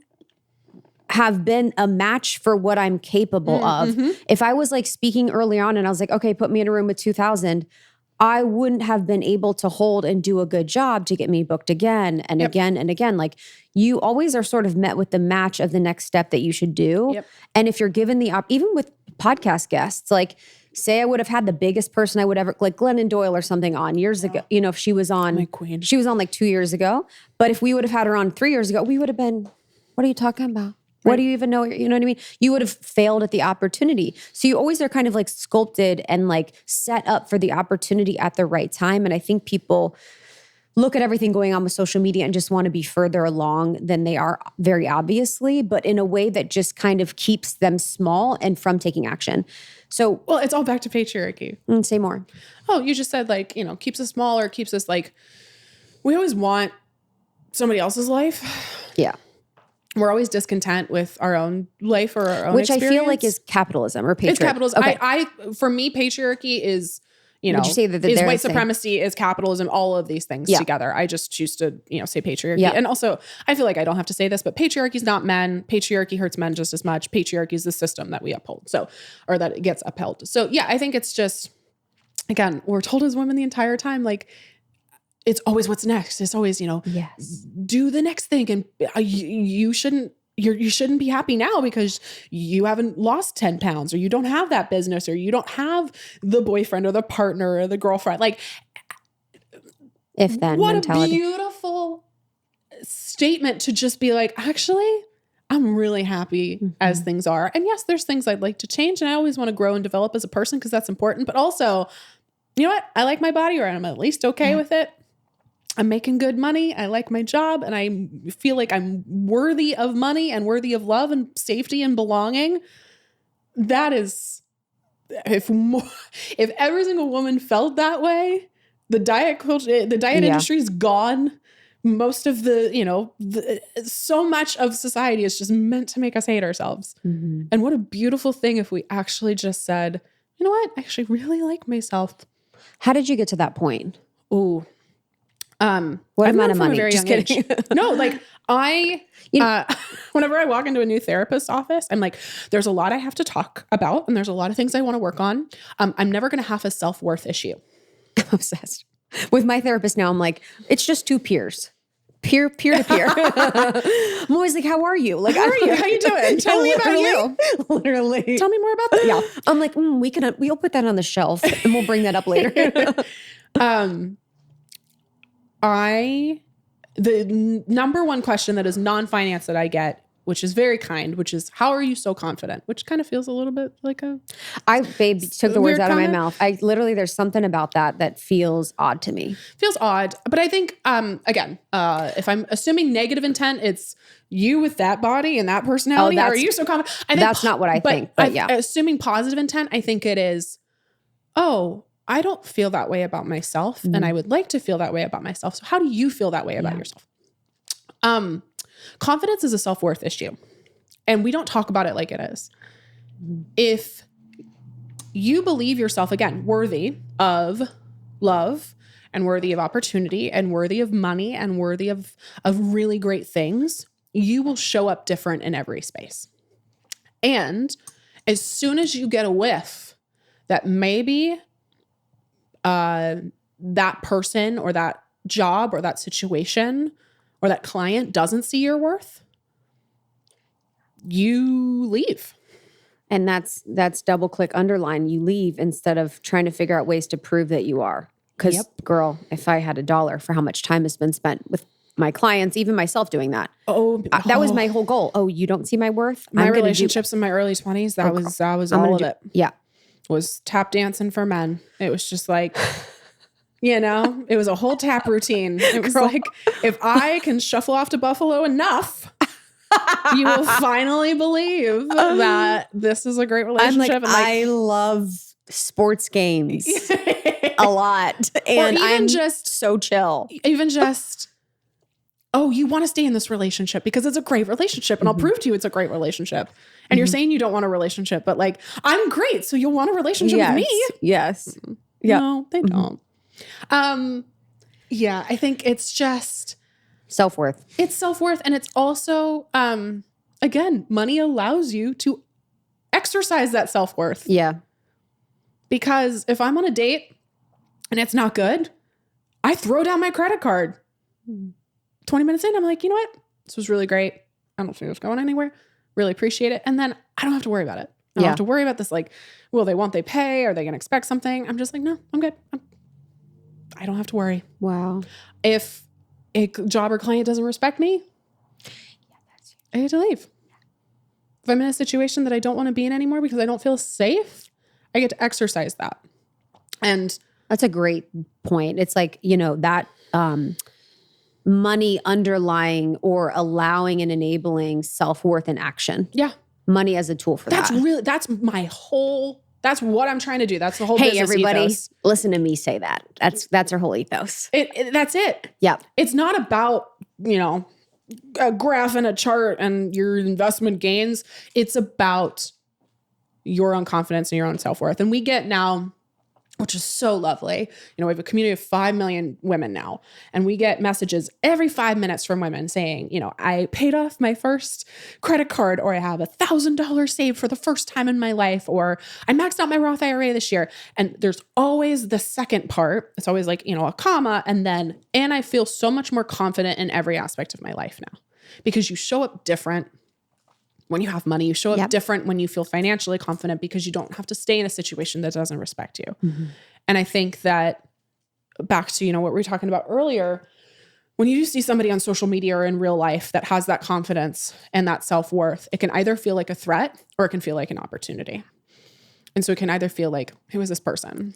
have been a match for what I'm capable of. If I was like speaking early on and I was like, okay, put me in a room with 2,000, I wouldn't have been able to hold and do a good job to get me booked again and again and again. Like you always are sort of met with the match of the next step that you should do. Yep. And if you're given the even with podcast guests, like say I would have had the biggest person I would ever, like Glennon Doyle or something on years ago, you know, if she was on, My queen. she was on like 2 years ago. But if we would have had her on 3 years ago, we would have been, what are you talking about? What do you even know? You know what I mean? You would have failed at the opportunity. So you always are kind of like sculpted and like set up for the opportunity at the right time. And I think people look at everything going on with social media and just want to be further along than they are, very obviously, but in a way that just kind of keeps them small and from taking action. So, well, it's all back to patriarchy. Say more. Oh, you just said like, you know, keeps us smaller, keeps us like, we always want somebody else's life. Yeah. We're always discontent with our own life or our own Which experience. I feel like is capitalism or patriarchy. It's capitalism. Okay. I for me, patriarchy is, you know, Would you say that is they're white the same? supremacy, is capitalism, all of these things together. I just choose to, you know, say patriarchy. Yeah. And also, I feel like I don't have to say this, but patriarchy is not men. Patriarchy hurts men just as much. Patriarchy is the system that we uphold. So, or that it gets upheld. So yeah, I think it's just, again, we're told as women the entire time, like, it's always what's next. It's always, you know, Yes. do the next thing. And you shouldn't be happy now because you haven't lost 10 pounds or you don't have that business or you don't have the boyfriend or the partner or the girlfriend. Like, If then what mentality. a beautiful statement to just be like, actually, I'm really happy as things are. And yes, there's things I'd like to change. And I always want to grow and develop as a person because that's important. But also, you know what? I like my body, or I'm at least okay with it. I'm making good money. I like my job and I feel like I'm worthy of money and worthy of love and safety and belonging. That is, if every single woman felt that way, the diet culture, the diet industry is gone. Most of the, you know, so much of society is just meant to make us hate ourselves. And what a beautiful thing if we actually just said, you know what? I actually really like myself. How did you get to that point? Ooh. What I've amount known of from a money? very Just young kidding. age. No, like whenever I walk into a new therapist's office, I'm like, there's a lot I have to talk about and there's a lot of things I want to work on. I'm never going to have a self-worth issue. I'm obsessed. With my therapist now, I'm like, it's just two peers. Peer to peer. I'm always like, how are you? Like, How are you? How you doing? Tell me about you. Literally. Tell me more about that. Yeah. I'm like, we'll put that on the shelf and we'll bring that up later. The number one question that is non-finance that I get, which is very kind, which is, how are you so confident? Which kind of feels a little bit like took the words out of my mouth. There's something about that feels odd to me. Feels odd. But I think, again, if I'm assuming negative intent, it's you with that body and that personality. Are you so confident? I think that's not what I think, but yeah. Assuming positive intent, I think it is, I don't feel that way about myself and I would like to feel that way about myself. So how do you feel that way about yourself? Confidence is a self-worth issue and we don't talk about it like it is. If you believe yourself, again, worthy of love and worthy of opportunity and worthy of money and worthy of really great things, you will show up different in every space. And as soon as you get a whiff that maybe that person or that job or that situation or that client doesn't see your worth, you leave. And that's double click underline. You leave instead of trying to figure out ways to prove that you are. Because girl, if I had $1 for how much time has been spent with my clients, even myself doing that. That was my whole goal. Oh, you don't see my worth? My relationships in my early 20s, that was all of it. Yeah. Was tap dancing for men. It was just like, you know, it was a whole tap routine. It was like, if I can shuffle off to Buffalo enough, you will finally believe that this is a great relationship. I'm like, I love sports games a lot. And I'm just so chill. Even just, you want to stay in this relationship because it's a great relationship and I'll prove to you it's a great relationship. And you're saying you don't want a relationship, but like, I'm great. So you'll want a relationship with me. Yes. Yeah. No, they don't. Yeah, I think it's just self-worth. It's self-worth. And it's also, again, money allows you to exercise that self-worth. Yeah. Because if I'm on a date and it's not good, I throw down my credit card. 20 minutes in, I'm like, you know what? This was really great. I don't think it's going anywhere. Really appreciate it. And then I don't have to worry about it. I don't have to worry about this. Like, won't they pay? Are they going to expect something? I'm just like, no, I'm good. I don't have to worry. Wow. If a job or client doesn't respect me, I get to leave. If I'm in a situation that I don't want to be in anymore because I don't feel safe, I get to exercise that. And that's a great point. It's like, that money underlying or allowing and enabling self-worth and action. Yeah. Money as a tool for that. That's what I'm trying to do. That's the whole business everybody, ethos. Listen to me say that. That's our whole ethos. That's it. Yeah. It's not about, a graph and a chart and your investment gains. It's about your own confidence and your own self-worth. And we get now, which is so lovely. We have a community of 5 million women now, and we get messages every 5 minutes from women saying, I paid off my first credit card, or I have $1,000 saved for the first time in my life, or I maxed out my Roth IRA this year. And there's always the second part. It's always like, a comma, and I feel so much more confident in every aspect of my life now, because you show up different. When you have money, you show up different when you feel financially confident, because you don't have to stay in a situation that doesn't respect you. Mm-hmm. And I think that back to, what we were talking about earlier, when you see somebody on social media or in real life that has that confidence and that self-worth, it can either feel like a threat or it can feel like an opportunity. And so it can either feel like, who is this person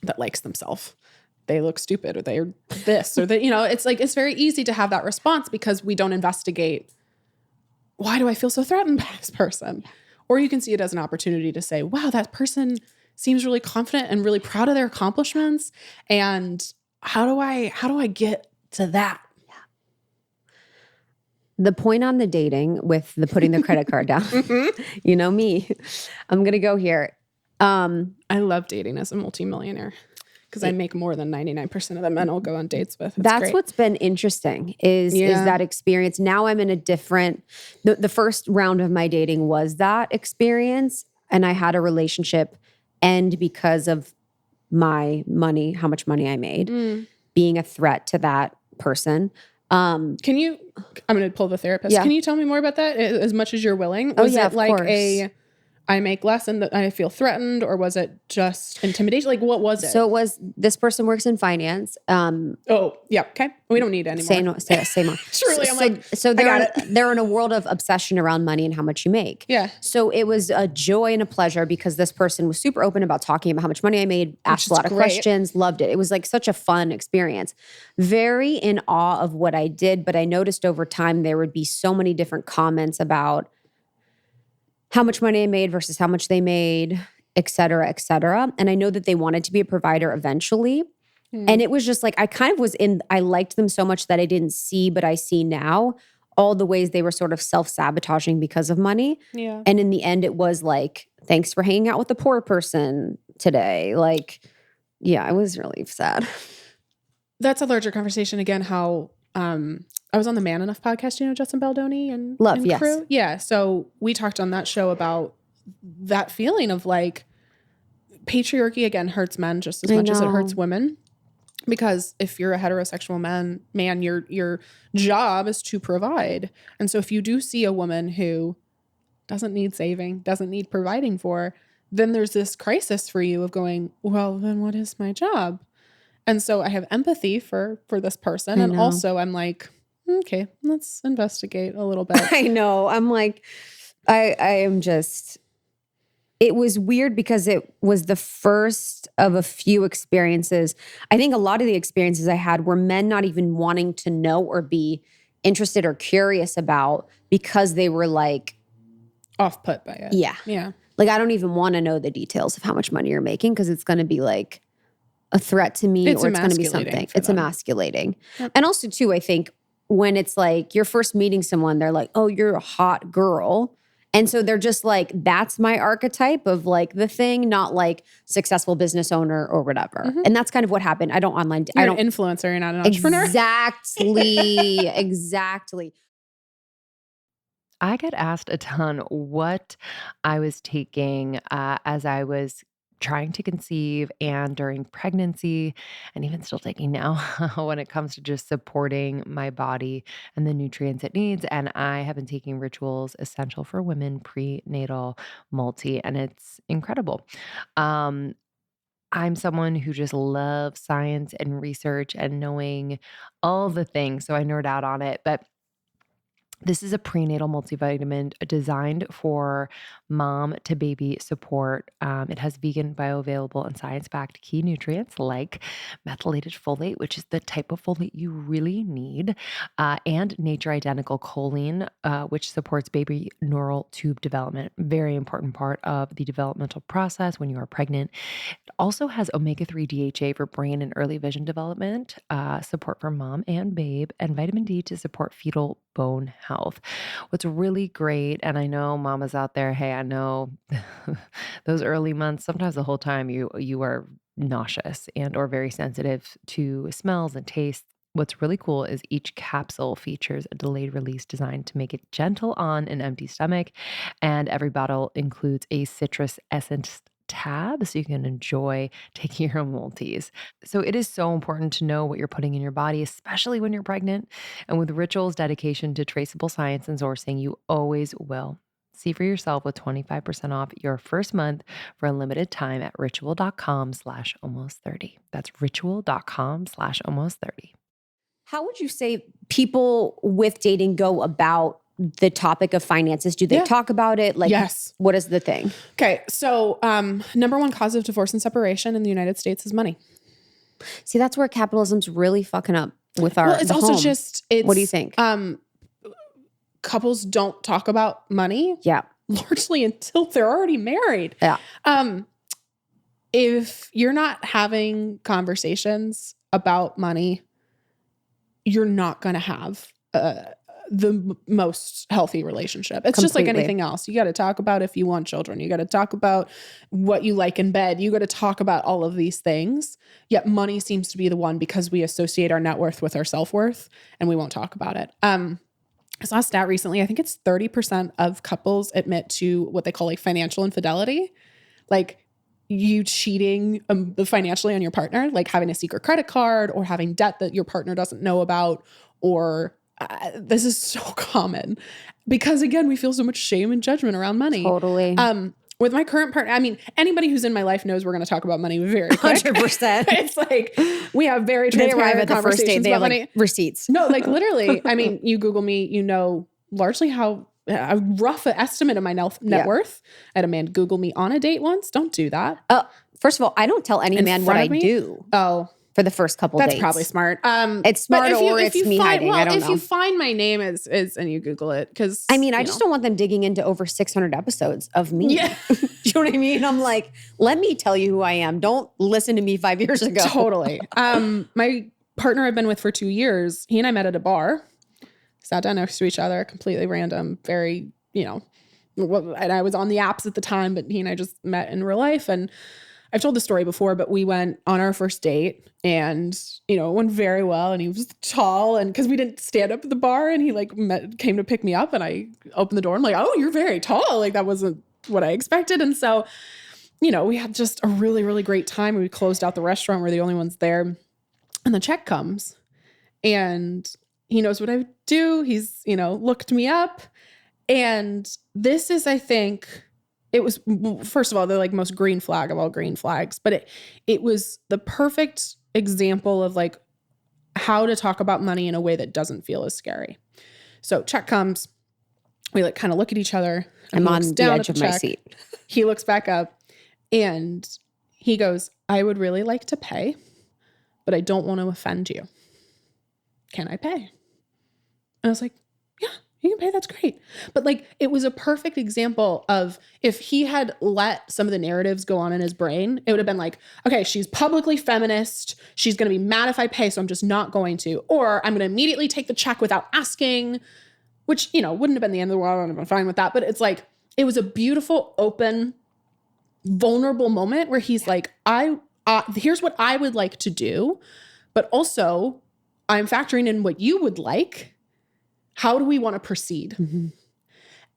that likes themselves? They look stupid, or they're this, or it's very easy to have that response because we don't investigate, why do I feel so threatened by this person? Or you can see it as an opportunity to say, wow, that person seems really confident and really proud of their accomplishments. And how do I get to that? Yeah. The point on the dating with the putting the credit card down, me, I'm going to go here. I love dating as a multimillionaire, because I make more than 99% of the men I'll go on dates with. That's great. What's been interesting is that experience. Now I'm in a different, the first round of my dating was that experience. And I had a relationship end because of my money, how much money I made, being a threat to that person. I'm going to pull the therapist. Yeah. Can you tell me more about that as much as you're willing? Was it like course. I make less and I feel threatened, or was it just intimidation? Like, what was it? So it was, this person works in finance. Okay. We don't need any more. Say more. Truly, so they're in a world of obsession around money and how much you make. Yeah. So it was a joy and a pleasure, because this person was super open about talking about how much money I made, asked a lot of questions, loved it. It was like such a fun experience. Very in awe of what I did, but I noticed over time there would be so many different comments about how much money I made versus how much they made, et cetera, et cetera. And I know that they wanted to be a provider eventually. And it was just like, I liked them so much that I didn't see, but I see now all the ways they were sort of self-sabotaging because of money. Yeah. And in the end, it was like, thanks for hanging out with the poor person today. Like, yeah, it was really sad. That's a larger conversation. Again, how, I was on the Man Enough podcast, Justin Baldoni and yes. crew. Yeah. So we talked on that show about that feeling of like patriarchy again hurts men just as much as it hurts women. Because if you're a heterosexual man, your job is to provide. And so if you do see a woman who doesn't need saving, doesn't need providing for, then there's this crisis for you of going, well, then what is my job? And so I have empathy for this person. And also I'm like, okay, let's investigate a little bit. I know. I'm like, I am just, it was weird because it was the first of a few experiences. I think a lot of the experiences I had were men not even wanting to know or be interested or curious about, because they were like off put by it. Yeah. Yeah. Like, I don't even want to know the details of how much money you're making, because it's going to be like a threat to me, or it's going to be something. It's emasculating. Yep. And also too, I think when it's like you're first meeting someone, they're like, oh, you're a hot girl. And so they're just like, that's my archetype of like the thing, not like successful business owner or whatever. Mm-hmm. And that's kind of what happened. I don't an influencer. You're not an entrepreneur. Exactly. I get asked a ton what I was taking as I was trying to conceive and during pregnancy, and even still taking now when it comes to just supporting my body and the nutrients it needs. And I have been taking Rituals Essential for Women Prenatal Multi, and it's incredible. I'm someone who just loves science and research and knowing all the things. So I nerd out on it. But this is a prenatal multivitamin designed for mom to baby support. It has vegan, bioavailable, and science-backed key nutrients like methylated folate, which is the type of folate you really need, and nature-identical choline, which supports baby neural tube development. Very important part of the developmental process when you are pregnant. It also has omega-3 DHA for brain and early vision development, support for mom and babe, and vitamin D to support fetal bone health. What's really great, and I know mamas out there, hey, I know those early months, sometimes the whole time you are nauseous and or very sensitive to smells and tastes. What's really cool is each capsule features a delayed release designed to make it gentle on an empty stomach, and every bottle includes a citrus essence tab so you can enjoy taking your own multis. So it is so important to know what you're putting in your body, especially when you're pregnant. And with Ritual's dedication to traceable science and sourcing, you always will. See for yourself with 25% off your first month for a limited time at ritual.com/almost30. That's ritual.com/almost30. How would you say people with dating go about the topic of finances? Do they talk about it? Like, yes. What is the thing? Okay. So, number one cause of divorce and separation in the United States is money. See, that's where capitalism's really fucking up with our it's also home. What do you think? Couples don't talk about money. Yeah. Largely until they're already married. Yeah. If you're not having conversations about money, you're not going to have the most healthy relationship. It's just like anything else. You got to talk about if you want children. You got to talk about what you like in bed. You got to talk about all of these things. Yet money seems to be the one because we associate our net worth with our self-worth and we won't talk about it. I saw a stat recently. I think it's 30% of couples admit to what they call like financial infidelity. Like you cheating financially on your partner, like having a secret credit card or having debt that your partner doesn't know about, or this is so common because again, we feel so much shame and judgment around money. Totally. With my current partner, I mean, anybody who's in my life knows we're going to talk about money very quick. 100%. It's like we have very transparent conversations they have about like money. receipts. No, like literally, I mean, you Google me, you know largely how a rough estimate of my net worth. I had a man Google me on a date once. Don't do that. First of all, I don't tell any man what I do. Oh. For the first couple days. That's probably smart. It's smart or it's me hiding. I don't know. If you find my name is and you Google it, because I mean, I just don't want them digging into over 600 episodes of me. Yeah. You know what I mean? I'm like, let me tell you who I am. Don't listen to me 5 years ago. Totally. My partner I've been with for 2 years, he and I met at a bar, sat down next to each other, completely random, very, and I was on the apps at the time, but he and I just met in real life. And I've told the story before, but we went on our first date and, it went very well. And he was tall, and because we didn't stand up at the bar, and he came to pick me up, and I opened the door. I'm like, oh, you're very tall. Like that wasn't what I expected. And so, we had just a really, really great time. We closed out the restaurant. We're the only ones there. And the check comes and he knows what I do. He's, looked me up. And this is, I think, it was, first of all, the like most green flag of all green flags, but it was the perfect example of like how to talk about money in a way that doesn't feel as scary. So check comes, we like kind of look at each other. I'm on the edge of my seat. He looks back up and he goes, I would really like to pay, but I don't want to offend you. Can I pay? And I was like, yeah. You can pay, that's great. But like, it was a perfect example of if he had let some of the narratives go on in his brain, it would have been like, okay, she's publicly feminist. She's going to be mad if I pay, so I'm just not going to. Or I'm going to immediately take the check without asking, which, wouldn't have been the end of the world. I would have been fine with that. But it's like, it was a beautiful, open, vulnerable moment where he's like, here's what I would like to do. But also, I'm factoring in what you would like. How do we want to proceed? Mm-hmm.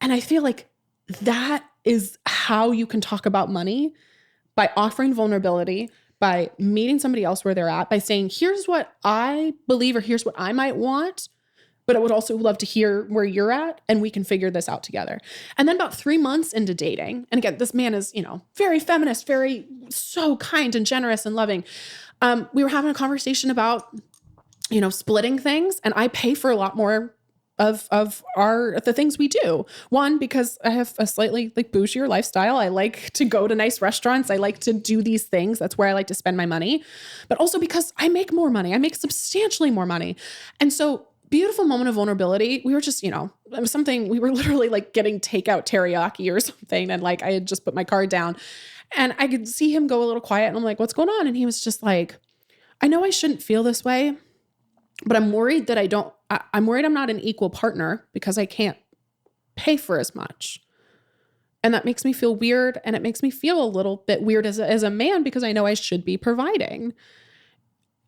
And I feel like that is how you can talk about money, by offering vulnerability, by meeting somebody else where they're at, by saying, here's what I believe, or here's what I might want, but I would also love to hear where you're at, and we can figure this out together. And then about 3 months into dating, and again, this man is, very feminist, very so kind and generous and loving. We were having a conversation about, splitting things, and I pay for a lot more of the things we do. One, because I have a slightly bougier lifestyle. I like to go to nice restaurants. I like to do these things. That's where I like to spend my money. But also because I make more money. I make substantially more money. And so beautiful moment of vulnerability. We were just, it was something, we were literally getting takeout teriyaki or something. And I had just put my card down, and I could see him go a little quiet. And I'm like, what's going on? And he was just like, I know I shouldn't feel this way, but I'm worried that I'm worried I'm not an equal partner because I can't pay for as much. And that makes me feel weird. And it makes me feel a little bit weird as a man, because I know I should be providing.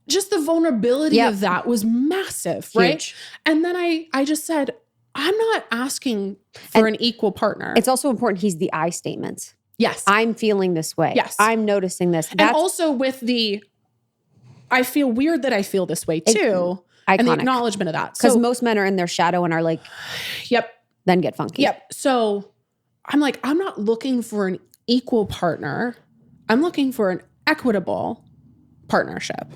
Just the vulnerability of that was massive, right? Huge. And then I just said, I'm not asking for an equal partner. It's also important. He's the I statements. Yes. I'm feeling this way. Yes. I'm noticing this. And also with I feel weird that I feel this way too. And the acknowledgement of that. Because most men are in their shadow and are like, yep. Then get funky. Yep. So I'm like, I'm not looking for an equal partner. I'm looking for an equitable partnership.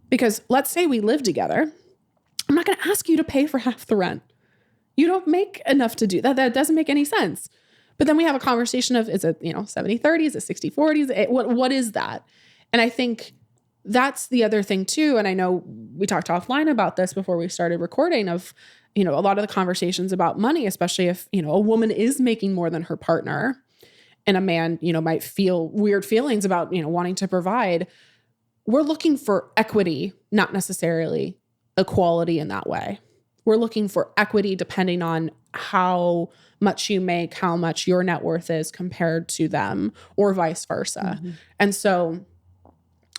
Because let's say we live together. I'm not going to ask you to pay for half the rent. You don't make enough to do that. That doesn't make any sense. But then we have a conversation of, is it, 70-30? Is it 60-40? What is that? And I think that's the other thing too. And I know we talked offline about this before we started recording of, a lot of the conversations about money, especially if, a woman is making more than her partner, and a man, might feel weird feelings about, wanting to provide. We're looking for equity, not necessarily equality in that way. We're looking for equity depending on how much you make, how much your net worth is compared to them, or vice versa. Mm-hmm. And so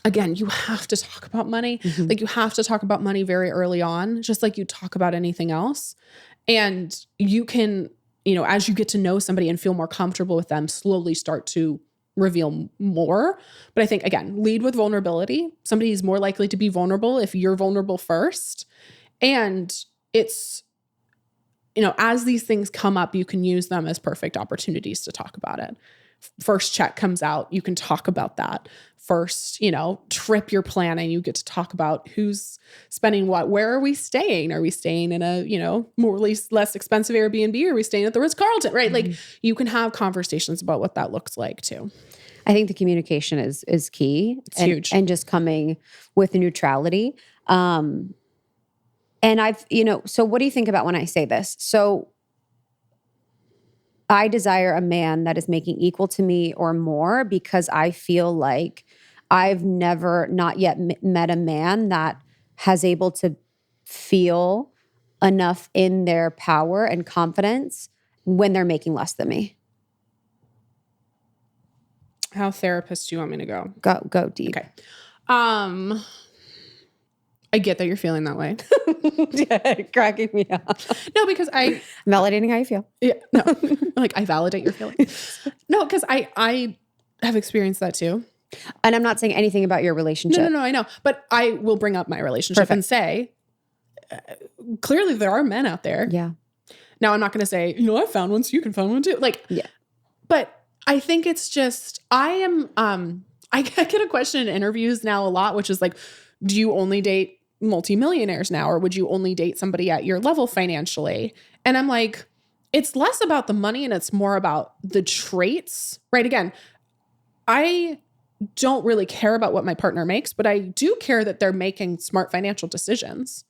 again, you have to talk about money. Mm-hmm. You have to talk about money very early on, just like you talk about anything else. And you can, as you get to know somebody and feel more comfortable with them, slowly start to reveal more. But I think, again, lead with vulnerability. Somebody is more likely to be vulnerable if you're vulnerable first. And it's, as these things come up, you can use them as perfect opportunities to talk about it. First check comes out, you can talk about that. First, trip you're planning, you get to talk about who's spending what. Where are we staying? Are we staying in a, more or less expensive Airbnb? Or are we staying at the Ritz-Carlton, right? Mm-hmm. You can have conversations about what that looks like too. I think the communication is key. It's huge. And just coming with neutrality. And so what do you think about when I say this? So I desire a man that is making equal to me or more, because I feel like I've not yet met a man that has able to feel enough in their power and confidence when they're making less than me. How therapist do you want me to go? Go deep. Okay. I get that you're feeling that way. Yeah, cracking me up. No, because validating how you feel. Yeah, no, I validate your feelings. No, because I have experienced that too. And I'm not saying anything about your relationship. No, I know. But I will bring up my relationship and say, clearly there are men out there. Yeah. Now I'm not going to say, I found one, so you can find one too. Yeah. But I think it's just, I get a question in interviews now a lot, which is do you only date multimillionaires now, or would you only date somebody at your level financially? And I'm like, it's less about the money and it's more about the traits, right? Again, I don't really care about what my partner makes, but I do care that they're making smart financial decisions.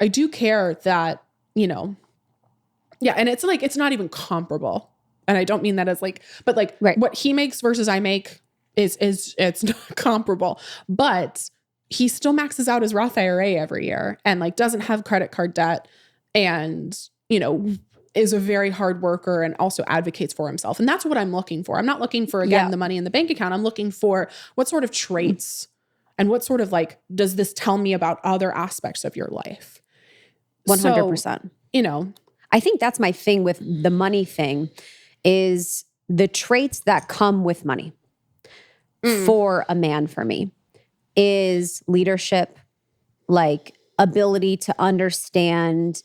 I do care that, and it's it's not even comparable. And I don't mean that as but right. What he makes versus I make is it's not comparable, but he still maxes out his Roth IRA every year and doesn't have credit card debt and, is a very hard worker and also advocates for himself. And that's what I'm looking for. I'm not looking for, again, the money in the bank account. I'm looking for what sort of traits and what sort of does this tell me about other aspects of your life? 100%. So, I think that's my thing with the money thing is the traits that come with money. for a man for me is leadership, like ability to understand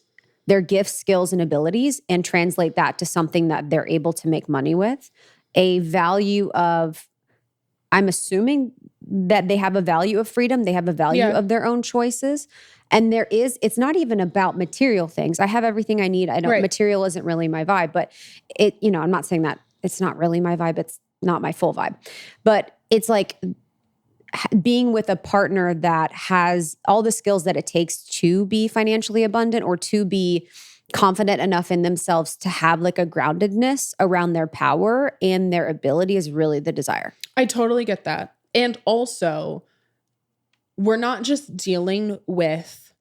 their gifts, skills, and abilities and translate that to something that they're able to make money with. A value of, I'm assuming that they have a value of freedom. They have a value of their own choices. And it's not even about material things. I have everything I need. Material isn't really my vibe, but I'm not saying that it's not really my vibe. It's not my full vibe, but it's like being with a partner that has all the skills that it takes to be financially abundant or to be confident enough in themselves to have like a groundedness around their power and their ability is really the desire. I totally get that. And also, we're not just dealing with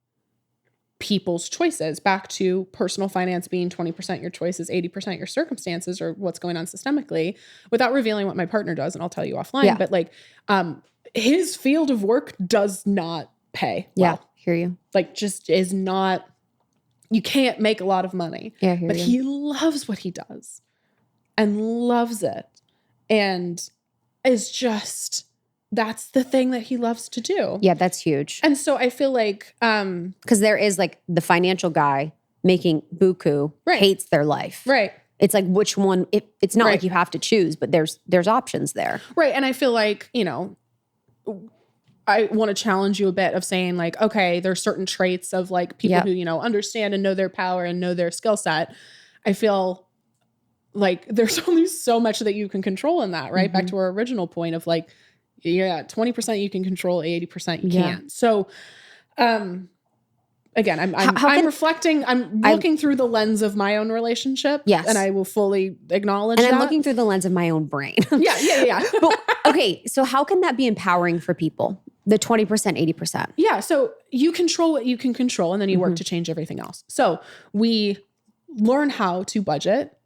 people's choices. Back to personal finance being 20% your choices, 80% your circumstances or what's going on systemically, without revealing what my partner does, and I'll tell you offline. Yeah. But like, his field of work does not pay well. Yeah, hear you. Like, just is not. You can't make a lot of money. Yeah, but he loves what he does, and loves it, and is just. That's the thing that he loves to do. Yeah, that's huge. And so I feel like because there is like the financial guy making buku hates their life. Right. It's like which one it's not like you have to choose, but there's options there. Right. And I feel like, I want to challenge you a bit of saying like, okay, there's certain traits of like people who, understand and know their power and know their skill set. I feel like there's only so much that you can control in that, right? Mm-hmm. Back to our original point of like, 20% you can control, 80% you can't. So, again, I'm reflecting, I'm looking through the lens of my own relationship. Yes. And I will fully acknowledge that. And I'm looking through the lens of my own brain. Yeah. But, okay. So how can that be empowering for people? The 20%, 80%. Yeah. So you control what you can control and then you work to change everything else. So we learn how to budget.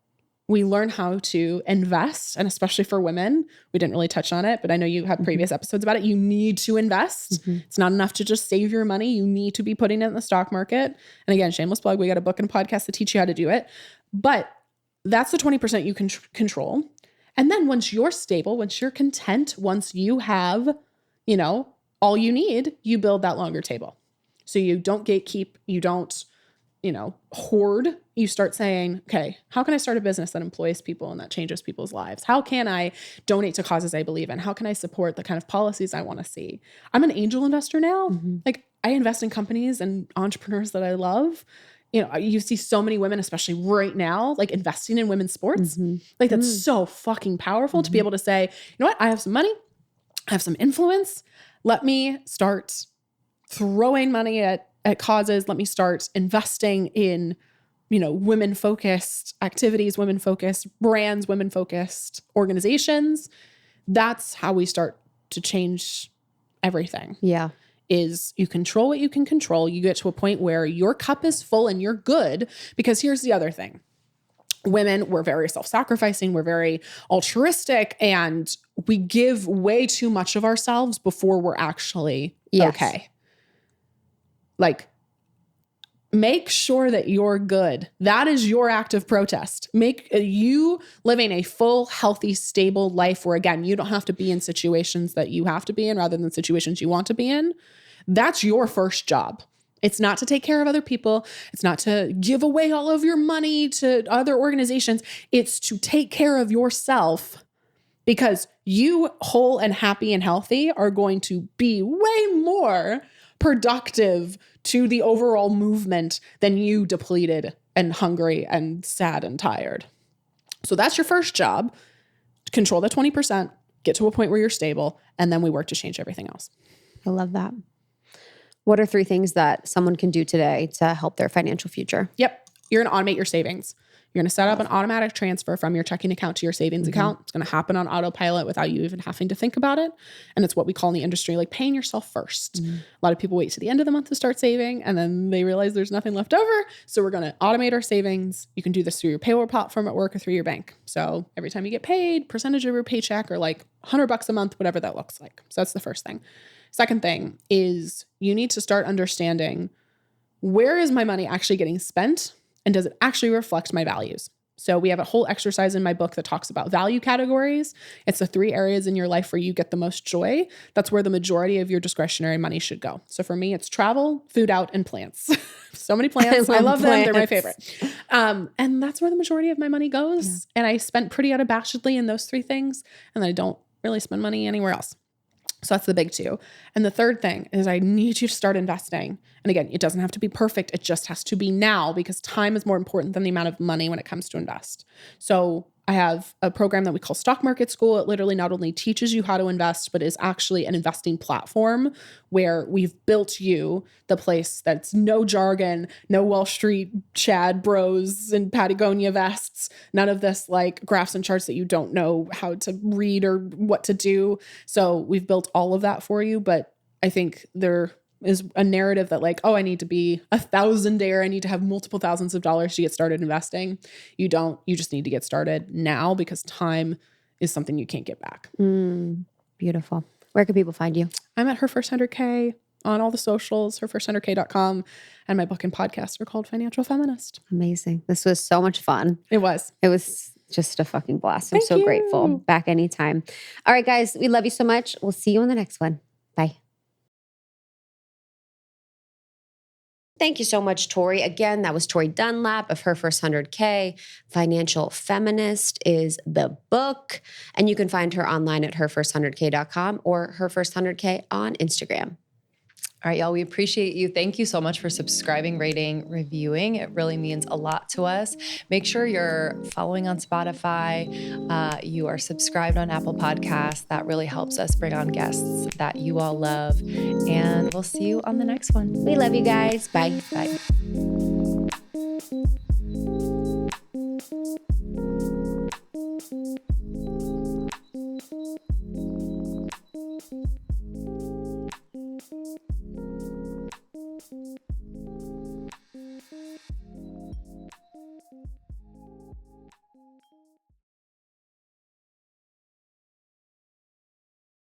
We learn how to invest, and especially for women, we didn't really touch on it, but I know you have previous episodes about it. You need to invest. It's not enough to just save your money. You need to be putting it in the stock market. And again, shameless plug, we got a book and podcast to teach you how to do it. But that's the 20% you can control. And then once you're stable, once you're content, once you have, all you need, you build that longer table. So you don't gatekeep, you don't hoard. You start saying, okay, how can I start a business that employs people and that changes people's lives? How can I donate to causes I believe in? How can I support the kind of policies I want to see? I'm an angel investor now. Like, I invest in companies and entrepreneurs that I love. You see so many women, especially right now, like investing in women's sports. Like, that's so fucking powerful to be able to say, you know what? I have some money. I have some influence. Let me start throwing money at causes. Let me start investing in, women-focused activities, women-focused brands, women-focused organizations. That's how we start to change everything. Yeah. Is you control what you can control. You get to a point where your cup is full and you're good. Because here's the other thing. Women, we're very self-sacrificing. We're very altruistic. And we give way too much of ourselves before we're actually okay. Like, make sure that you're good. That is your act of protest. Make you living a full, healthy, stable life where, again, you don't have to be in situations that you have to be in rather than situations you want to be in. That's your first job. It's not to take care of other people. It's not to give away all of your money to other organizations. It's to take care of yourself, because you whole and happy and healthy are going to be way more productive to the overall movement than you depleted and hungry and sad and tired. So that's your first job. Control the 20%, get to a point where you're stable, and then we work to change everything else. I love that. What are 3 things that someone can do today to help their financial future? Yep. You're going to automate your savings. You're going to set up an automatic transfer from your checking account to your savings account. It's going to happen on autopilot without you even having to think about it. And it's what we call in the industry, like paying yourself first. A lot of people wait to the end of the month to start saving, and then they realize there's nothing left over. So we're going to automate our savings. You can do this through your payroll platform at work or through your bank. So every time you get paid, percentage of your paycheck, or like $100 a month, whatever that looks like. So that's the first thing. Second thing is you need to start understanding, where is my money actually getting spent? And does it actually reflect my values? So we have a whole exercise in my book that talks about value categories. It's the 3 areas in your life where you get the most joy. That's where the majority of your discretionary money should go. So for me, it's travel, food out, and plants. So many plants. I love them. They're my favorite. And that's where the majority of my money goes. Yeah. And I spent pretty unabashedly in those 3 things. And then I don't really spend money anywhere else. So that's the big 2. And the third thing is I need you to start investing. And again, it doesn't have to be perfect. It just has to be now, because time is more important than the amount of money when it comes to invest. So I have a program that we call Stock Market School. It literally not only teaches you how to invest, but is actually an investing platform where we've built you the place that's no jargon, no Wall Street Chad bros and Patagonia vests, none of this like graphs and charts that you don't know how to read or what to do. So we've built all of that for you. But I think there is a narrative that like, oh, I need to be a thousandaire. I need to have multiple thousands of dollars to get started investing. You don't. You just need to get started now, because time is something you can't get back. Beautiful. Where can people find you? I'm at Her First 100K on all the socials, herfirst100k.com. And my book and podcast are called Financial Feminist. Amazing. This was so much fun. It was just a fucking blast. I'm so grateful. Back anytime. All right, guys, we love you so much. We'll see you in the next one. Bye. Thank you so much, Tori. Again, that was Tori Dunlap of Her First 100K. Financial Feminist is the book. And you can find her online at herfirst100k.com or herfirst100k on Instagram. All right, y'all, we appreciate you. Thank you so much for subscribing, rating, reviewing. It really means a lot to us. Make sure you're following on Spotify. You are subscribed on Apple Podcasts. That really helps us bring on guests that you all love. And we'll see you on the next one. We love you guys. Bye. Bye.